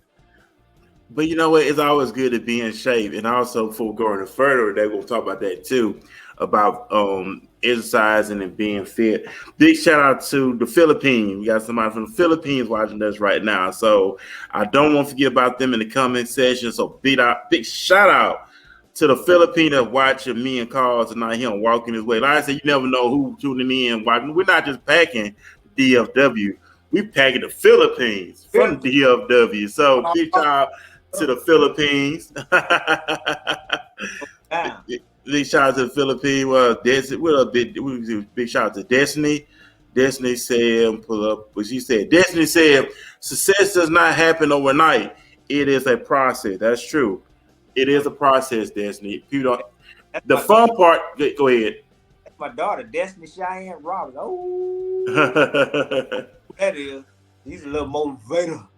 But you know what? It's always good to be in shape. And also, before going further, they're going to talk about that too, about exercising and being fit. Big shout out to the Philippines. We got somebody from the Philippines watching us right now. So I don't want to forget about them in the comment section. So big shout out to the Filipinos watching me and Carl tonight here on Walking His Way. Like I said, you never know who tuning in watching. We're not just packing DFW. We packing the Philippines from DFW. So big shout out to the Philippines. Big shout out to the Philippines. Big shout out to Destiny. Destiny said, pull up what she said. Destiny said, success does not happen overnight. It is a process. That's true. It is a process, Destiny. The fun part, go ahead. That's my daughter, Destiny Cheyenne Roberts. Oh, that is. She's a little motivator.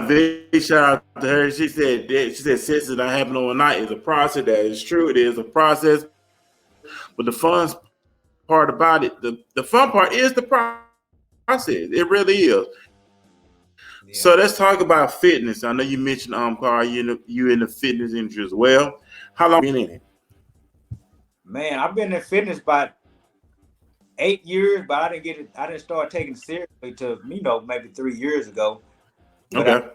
Big shout out to her. She said success does not happen overnight. It's a process. That is true. It is a process. But the fun part about it, the fun part is the process. It really is. Yeah. So let's talk about fitness. I know you mentioned Carl, you in the fitness industry as well. How long have you been in it? Man, I've been in fitness about 8 years, but I didn't start taking it seriously till maybe 3 years ago. But okay.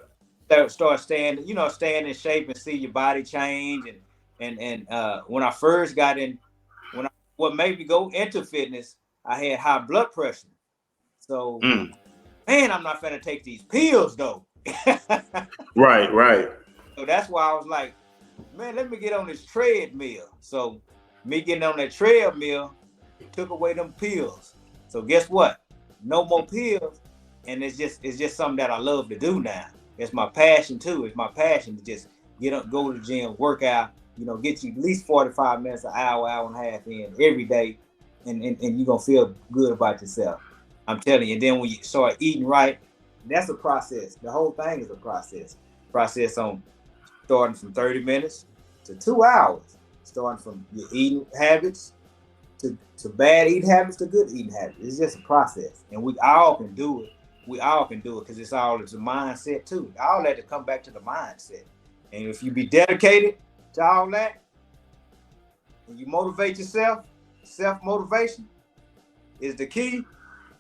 I start staying in shape and see your body change. And when I first got in, what made me go into fitness, I had high blood pressure. So, man, I'm not finna take these pills though. Right. So that's why I was like, man, let me get on this treadmill. So me getting on that treadmill took away them pills. So guess what? No more pills. And it's just something that I love to do now. It's my passion too. It's my passion to just get up, go to the gym, work out, get you at least 45 minutes, an hour and a half in every day. And you're going to feel good about yourself. I'm telling you. And then when you start eating right, that's a process. The whole thing is a process. Process on starting from 30 minutes to 2 hours. Starting from your eating habits to bad eating habits to good eating habits. It's just a process. And we all can do it. We all can do it because it's a mindset too. All that to come back to the mindset. And if you be dedicated to all that, and you motivate yourself, self-motivation is the key.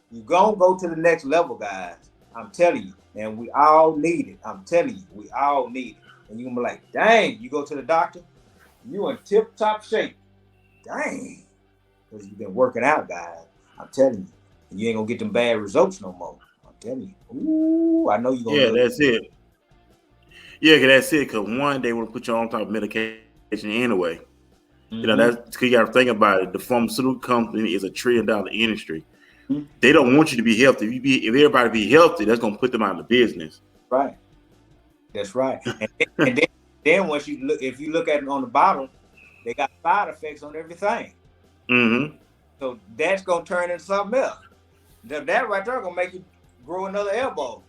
You gonna go to the next level, guys. I'm telling you. And we all need it. I'm telling you, we all need it. And you're gonna be like, dang, you go to the doctor, you in tip-top shape. Dang. Because you've been working out, guys. I'm telling you. And you ain't gonna get them bad results no more. Tell you, ooh, I know you're gonna. Yeah, that's it. Yeah, that's it. Because one, they want to put you on top of medication anyway. You know, that's because you got to think about it. The pharmaceutical company is a $1 trillion industry. They don't want you to be healthy. If everybody be healthy, that's going to put them out of the business. Right. That's right. And then once you look, if you look at it on the bottle, they got side effects on everything. Mm-hmm. So that's gonna turn into something else. That right there gonna make you grow another elbow.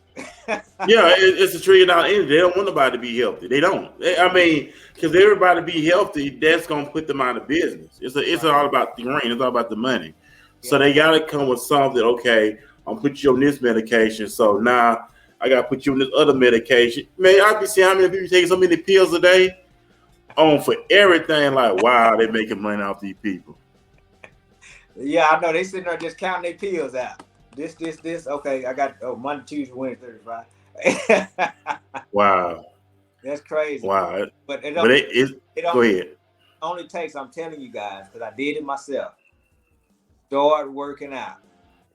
Yeah, it's a $1 trillion industry. They don't want nobody to be healthy. They don't. I mean, because everybody be healthy, that's gonna put them out of business. It's all about the green. It's all about the money. So they gotta come with something. Okay, I'm gonna put you on this medication. So now I gotta put you on this other medication. Man, I be seeing how many people taking so many pills a day on for everything. Like, wow, they making money off these people. Yeah, I know. They sitting there just counting their pills out. This. Okay, I got Monday, Tuesday, Wednesday, 35. Wow. That's crazy. Wow. But it go ahead. Only takes, I'm telling you guys, because I did it myself. Start working out.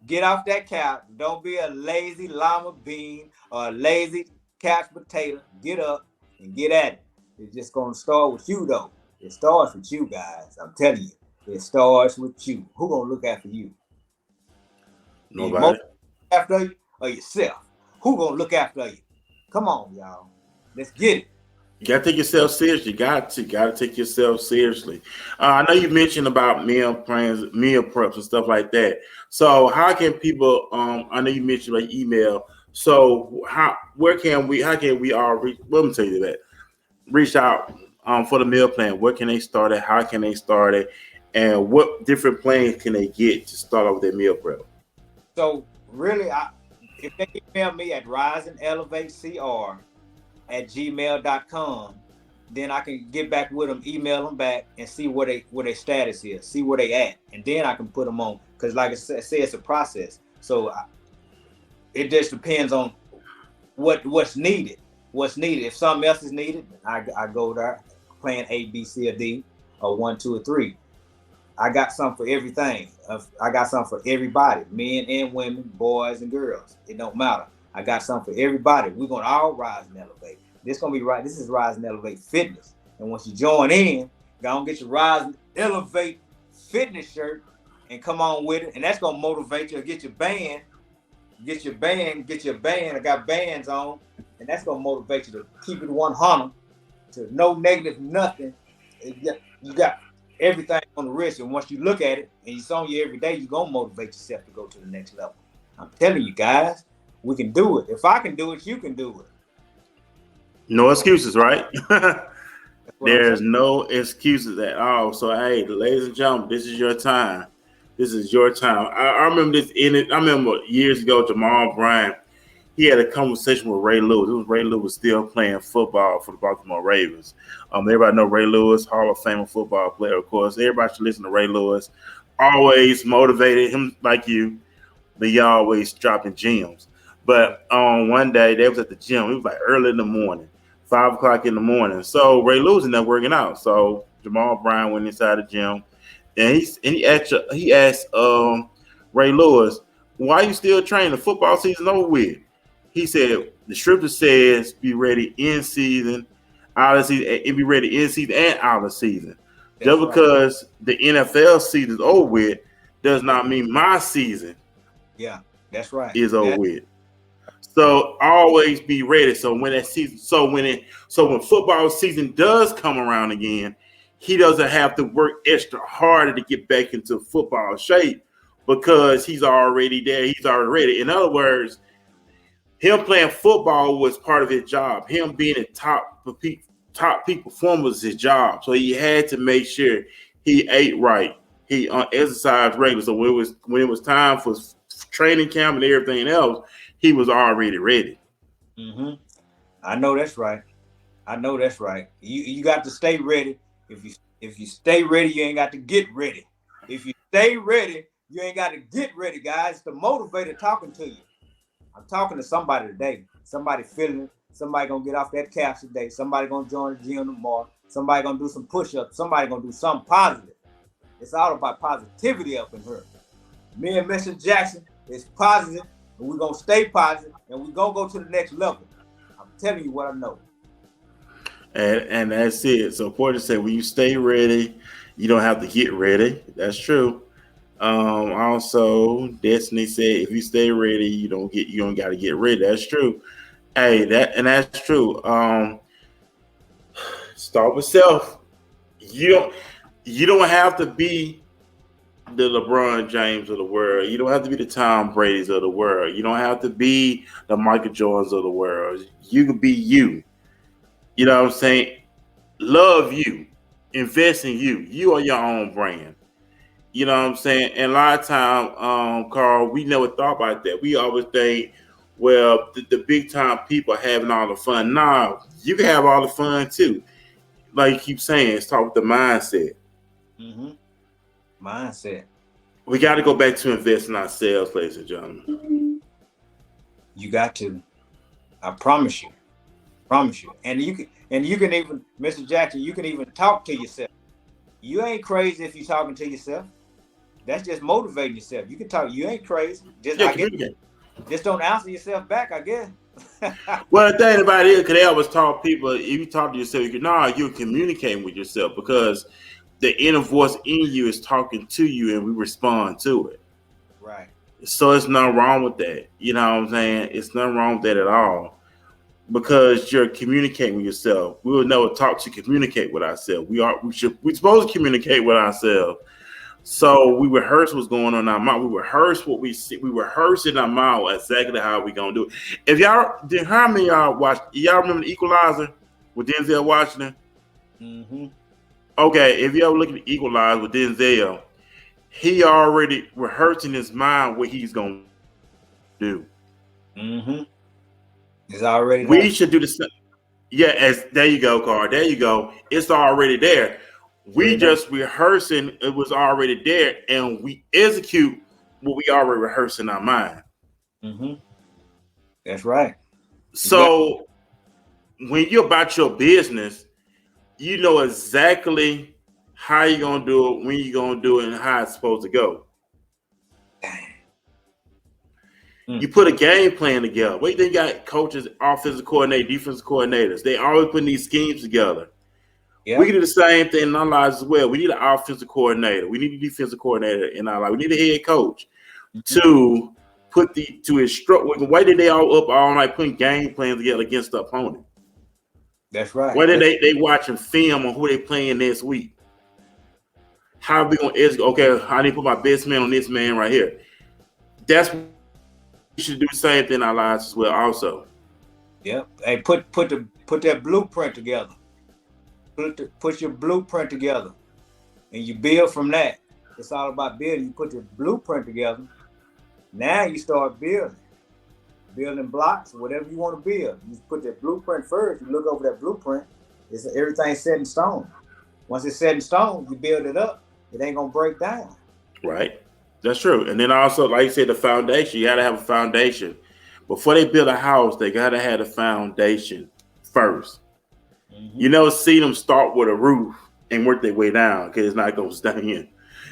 Get off that couch. Don't be a lazy llama bean or a lazy couch potato. Get up and get at it. It's just going to start with you, though. It starts with you, guys. I'm telling you. It starts with you. Who going to look after you? Nobody. After you or yourself? Who going to look after you? Come on, y'all. Let's get it. You gotta take yourself seriously. You gotta take yourself seriously. I know you mentioned about meal plans, meal preps, and stuff like that. So how can people? I know you mentioned like email. So how can we all reach? Let me tell you that. Reach out for the meal plan. Where can they start it? How can they start it? And what different plans can they get to start off with their meal prep? So really, if they email me at riseandelevatecr@gmail.com, then I can get back with them, email them back, and see where their status is, see where they at, and then I can put them on. Because like I said, it's a process. So it just depends on what's needed. What's needed. If something else is needed, I go there, plan A, B, C, or D, or 1, 2, or 3. I got something for everything. I got something for everybody, men and women, boys and girls. It don't matter. I got something for everybody. We're gonna all rise and elevate. This gonna be right. This is Rise and Elevate Fitness. And once you join in, go and get your Rise and Elevate Fitness shirt and come on with it. And that's gonna motivate you. Get your band. I got bands on, and that's gonna motivate you to keep it 100, to no negative nothing. You got everything on the wrist, and once you look at it and it's on you every day, you're gonna motivate yourself to go to the next level. I'm telling you guys, we can do it. If I can do it, you can do it. No excuses, right? There's no excuses at all. So hey, ladies and gentlemen, this is your time. This is your time. I remember this I remember years ago, Jamal Bryant, he had a conversation with Ray Lewis. It was Ray Lewis still playing football for the Baltimore Ravens. Everybody know Ray Lewis, Hall of Fame football player, of course. Everybody should listen to Ray Lewis. Always motivated him like you, but he always dropping gems. But one day they was at the gym. It was like early in the morning, 5 o'clock in the morning. So Ray Lewis ended up working out. So Jamal Bryant went inside the gym, and he asked Ray Lewis, "Why you still training? The football season over with?" He said, "The scripture says, be ready in season, out of season, and be ready in season and out of season. Just because the NFL season is over with does not mean my season." Yeah, that's right. Is over with. So always be ready. So when that season, when football season does come around again, he doesn't have to work extra harder to get back into football shape because he's already there. He's already ready. In other words, him playing football was part of his job. Him being a top peak performer was his job. So he had to make sure he ate right. He exercised regularly. So when it was time for training camp and everything else, he was already ready. Mm-hmm. I know that's right. You got to stay ready. If you stay ready, you ain't got to get ready. If you stay ready, you ain't got to get ready, guys. It's the motivator talking to you. I'm talking to somebody today. Somebody feeling it. Somebody gonna get off that couch today. Somebody gonna join the gym tomorrow. Somebody gonna do some push-ups. Somebody gonna do something positive. It's all about positivity up in here. Me and Mr. Jackson is positive, and we're gonna stay positive, and we're gonna go to the next level. I'm telling you what I know. And that's it. So Porter said, when you stay ready, you don't have to get ready. That's true. Also, Destiny said, if you stay ready, you don't got to get ready. That's true. Hey, that's true. Start with self. You don't have to be the LeBron James of the world. You don't have to be the Tom Brady's of the world. You don't have to be the Michael Jordans of the world. You can be you. You know what I'm saying? Love you. Invest in you. You are your own brand. You know what I'm saying? And a lot of time, Carl, we never thought about that. We always think, well, the big time people are having all the fun. Nah, you can have all the fun too. Like you keep saying, it's talk with the mindset. Mm-hmm. Mindset. We got to go back to invest in ourselves, ladies and gentlemen. You got to. I promise you. Promise you. And you can even, Mr. Jackson, you can even talk to yourself. You ain't crazy if you're talking to yourself. That's just motivating yourself. You can talk. You ain't crazy. Just don't answer yourself back, I guess. Well, the thing about it is, because they always taught people, if you talk to yourself, you're communicating with yourself because the inner voice in you is talking to you and we respond to it. Right. So it's nothing wrong with that. You know what I'm saying? It's nothing wrong with that at all because you're communicating with yourself. We will never talk to communicate with ourselves. We're supposed to communicate with ourselves. So we rehearse what's going on in our mind. We rehearse what we see. We rehearse in our mind exactly how we gonna do it. If how many of y'all watched? Y'all remember The Equalizer with Denzel Washington? Mm-hmm. Okay, if you ever look at The Equalizer with Denzel, he already rehearsed in his mind what he's gonna do. Mm-hmm. It's already We done. should do the same. Yeah, there you go, Carl. There you go. It's already there. We just rehearsing, it was already there, and we execute what we already rehearsed in our mind. Mm-hmm. That's right. So when you're about your business, you know exactly how you're gonna do it, when you're gonna do it, and how it's supposed to go. You put a game plan together. What do you think? Got coaches, offensive coordinator, defensive coordinators. They always putting these schemes together. Yep. We can do the same thing in our lives as well. We need an offensive coordinator. We need a defensive coordinator in our life. We need a head coach to instruct. Why did they all up all night putting game plans together against the opponent? That's right. Why did they watching film on who they playing next week? How are we gonna execute? Okay, I need to put my best man on this man right here. That's what we should do the same thing in our lives as well. Also, yep. Hey, put that blueprint together. Put your blueprint together, and you build from that. It's all about building. You put your blueprint together. Now you start building blocks, whatever you want to build. You put that blueprint first. You look over that blueprint. Everything's set in stone. Once it's set in stone, you build it up. It ain't gonna break down. Right. That's true. And then also, like you said, the foundation. You got to have a foundation. Before they build a house, they got to have a foundation first. Mm-hmm. You never see them start with a roof and work their way down because it's not going to stay in.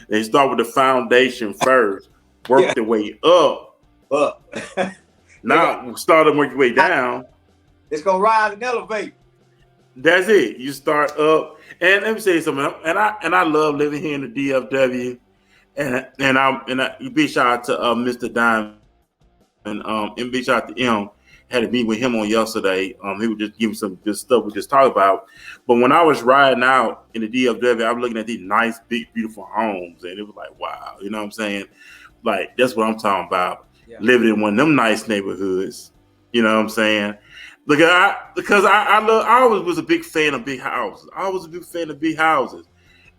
They start with the foundation first, work their way up. Now start them work your way down. It's going to rise and elevate. That's it. You start up. And let me say something. And I love living here in the DFW. And I big shout out to Mr. Diamond and big shout out to him. Had to meet with him on yesterday. He was just giving some good stuff we just talked about. But when I was riding out in the DFW, I was looking at these nice, big, beautiful homes, and it was like, wow, you know what I'm saying? Like that's what I'm talking about. Yeah. Living in one of them nice neighborhoods, you know what I'm saying? Because I always was a big fan of big houses. I was a big fan of big houses.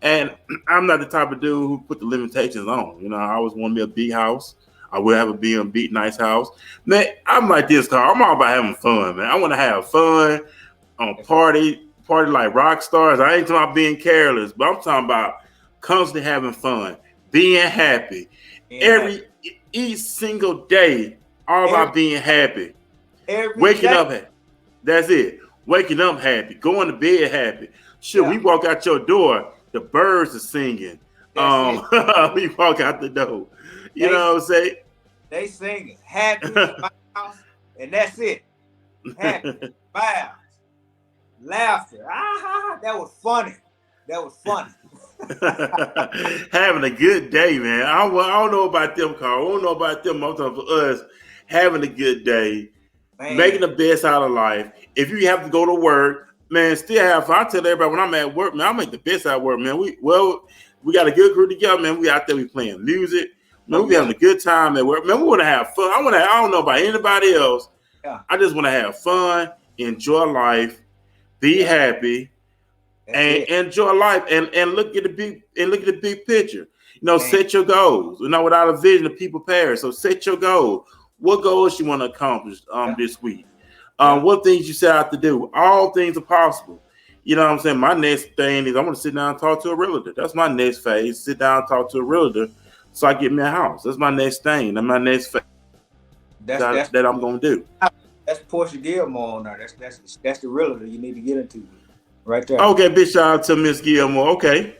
And I'm not the type of dude who put the limitations on. You know, I always want me a big house. I will have a big, nice house. Man, I'm like this, Carl. I'm all about having fun, man. I want to have fun on party like rock stars. I ain't talking about being careless, but I'm talking about constantly having fun, being happy. Each single day, all about being happy. Waking up happy. That's it. Waking up happy. Going to bed happy. Shit, we walk out your door, the birds are singing. We walk out the door. You know what I'm saying? They singing happy in my house, and that's it. Happy vibes. laughter. That was funny. That was funny. Having a good day, man. I don't know about them, Carl. I don't know about them. I'm talking for us having a good day, Man. making the best out of life. If you have to go to work, man, still have fun. I tell everybody when I'm at work, man, I make the best out of work, man. We got a good crew together, man. We out there, we playing music. Man, we having a good time at work. Man, we want to have fun. I don't know about anybody else. Yeah. I just want to have fun, enjoy life, be happy. And enjoy life and look at the big picture. You know, set your goals. You know, without a vision, the people perish. So set your goals. What goals you want to accomplish this week? What things you set out to do? All things are possible. You know what I'm saying? My next thing is I'm going to sit down and talk to a realtor. That's my next phase. Sit down and talk to a realtor so I get me a house. That's my next thing. That's my next phase that I'm going to do. That's Portia Gilmore on there. That's the realtor you need to get into. Right there. Okay, big shout out to Miss Gilmore. Okay.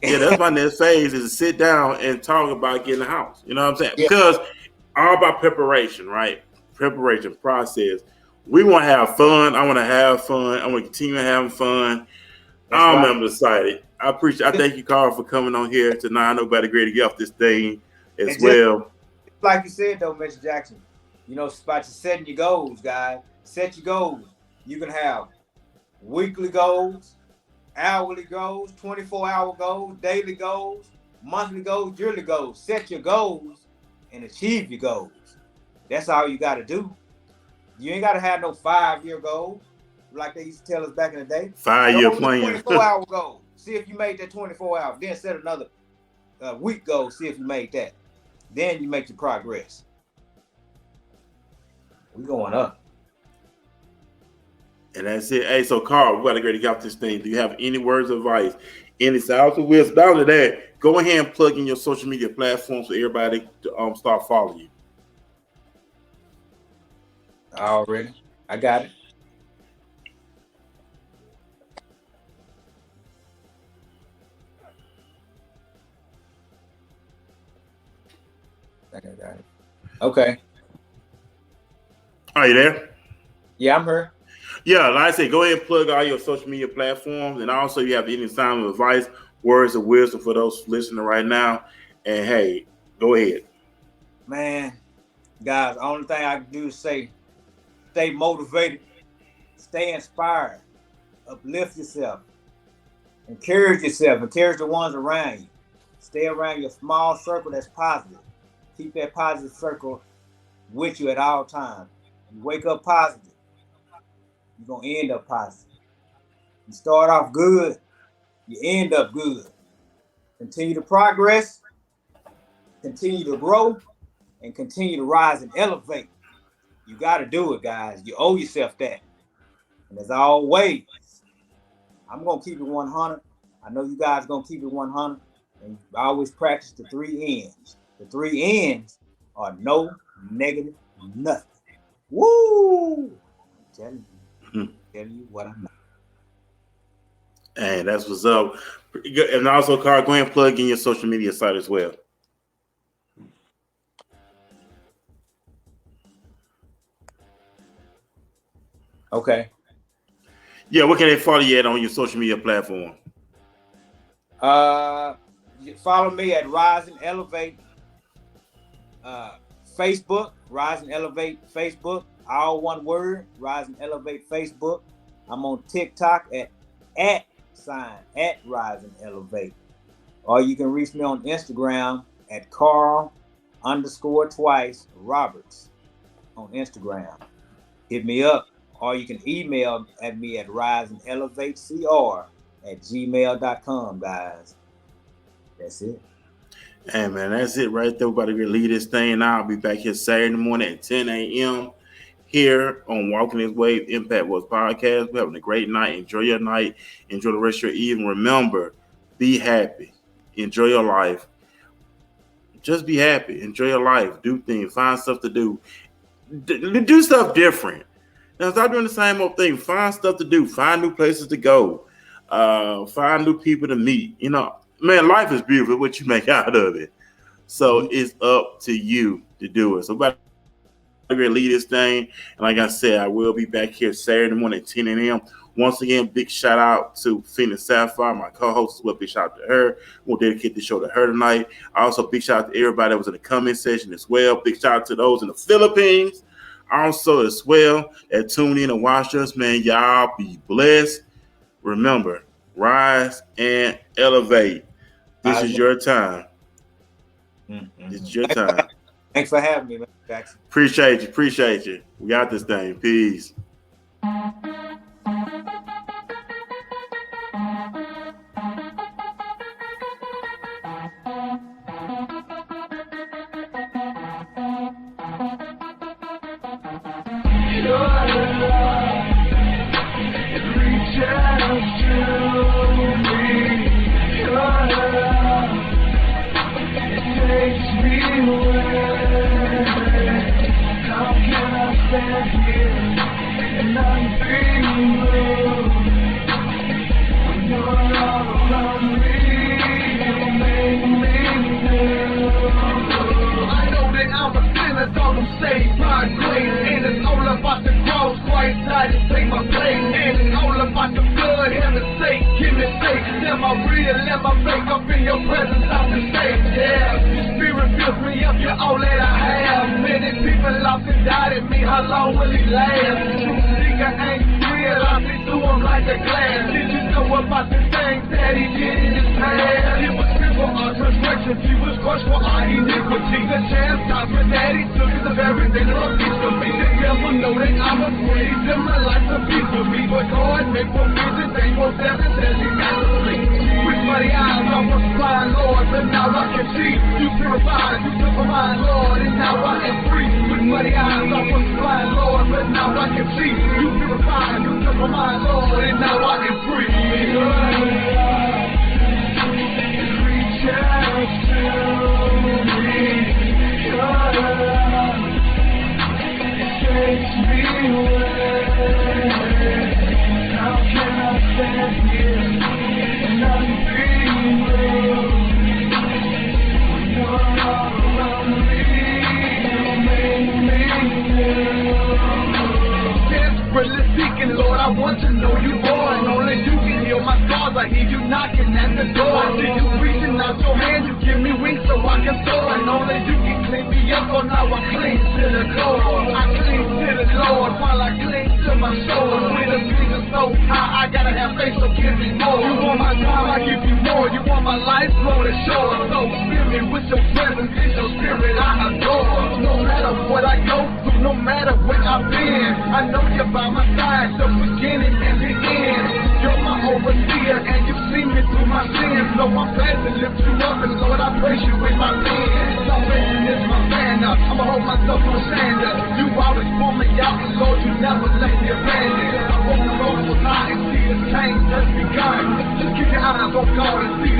Yeah, that's my next phase is to sit down and talk about getting a house. You know what I'm saying? Yeah. Because all about preparation, right? Preparation process. We want to have fun. I want to have fun. I want to continue having fun. I'm excited. I thank you, Carl, for coming on here tonight. I know about the great to get off this thing as well. Like you said, though, Mr. Jackson, you know, it's about setting your goals, guys. Set your goals. You can have weekly goals, hourly goals, 24-hour goals, daily goals, monthly goals, yearly goals. Set your goals and achieve your goals. That's all you got to do. You ain't got to have no 5-year goal like they used to tell us back in the day. 5-year plan. 24-hour goal. See if you made that 24 hours. Then set another week goal. See if you made that. Then you make your progress. We going up. And that's it. Hey, so Carl, we got to get off this thing. Do you have any words of advice? Any sounds of wisdom? Down to that, go ahead and plug in your social media platforms so everybody to start following you. Already. I got it. I got it. Okay. Are you there? Yeah, I'm here. Yeah, like I said, go ahead and plug all your social media platforms. And also, you have any sound of advice, words of wisdom for those listening right now. And hey, go ahead. Man, guys, the only thing I can do is say, stay motivated, stay inspired, uplift yourself, encourage yourself, encourage the ones around you. Stay around your small circle that's positive. Keep that positive circle with you at all times. You wake up positive, you're going to end up positive. You start off good, you end up good. Continue to progress, continue to grow, and continue to rise and elevate. You got to do it, guys. You owe yourself that. And as always, I'm going to keep it 100. I know you guys going to keep it 100. And I always practice the 3 N's. The 3 N's are no, negative, nothing. Woo! I'm telling you what I'm not. Hey, that's what's up. And also, Carl, go ahead and plug in your social media site as well. Okay. Yeah, what can they follow you at on your social media platform? Follow me at Rise and Elevate Facebook, Rise and Elevate Facebook, all one word, Rise and Elevate Facebook. I'm on TikTok at Rise and Elevate. Or you can reach me on Instagram at Carl_Roberts on Instagram. Hit me up. Or you can email at me at riseandelevatecr@gmail.com, guys. That's it. Hey, man, that's it right there. We're about to leave this thing now. I'll be back here Saturday morning at 10 a.m. here on Walking This Wave Impact Wars Podcast. We're having a great night. Enjoy your night. Enjoy the rest of your evening. Remember, be happy. Enjoy your life. Just be happy. Enjoy your life. Do things. Find stuff to do. Do stuff different. Now, stop doing the same old thing. Find stuff to do. Find new places to go. Find new people to meet. You know, man, life is beautiful. What you make out of it. So it's up to you to do it. So, to lead this thing. And like I said, I will be back here Saturday morning at 10 a.m. Once again, big shout out to Phoenix Sapphire, my co-host as well. Big shout out to her. We'll dedicate the show to her tonight. Also, big shout out to everybody that was in the comment section as well. Big shout out to those in the Philippines also as well that tuned in and watched us. Man, y'all be blessed. Remember, rise and elevate. This is your time. This is your time. Thanks for having me, man, Jackson. Appreciate you. We got this thing. Peace. Just keep your eyes on God and see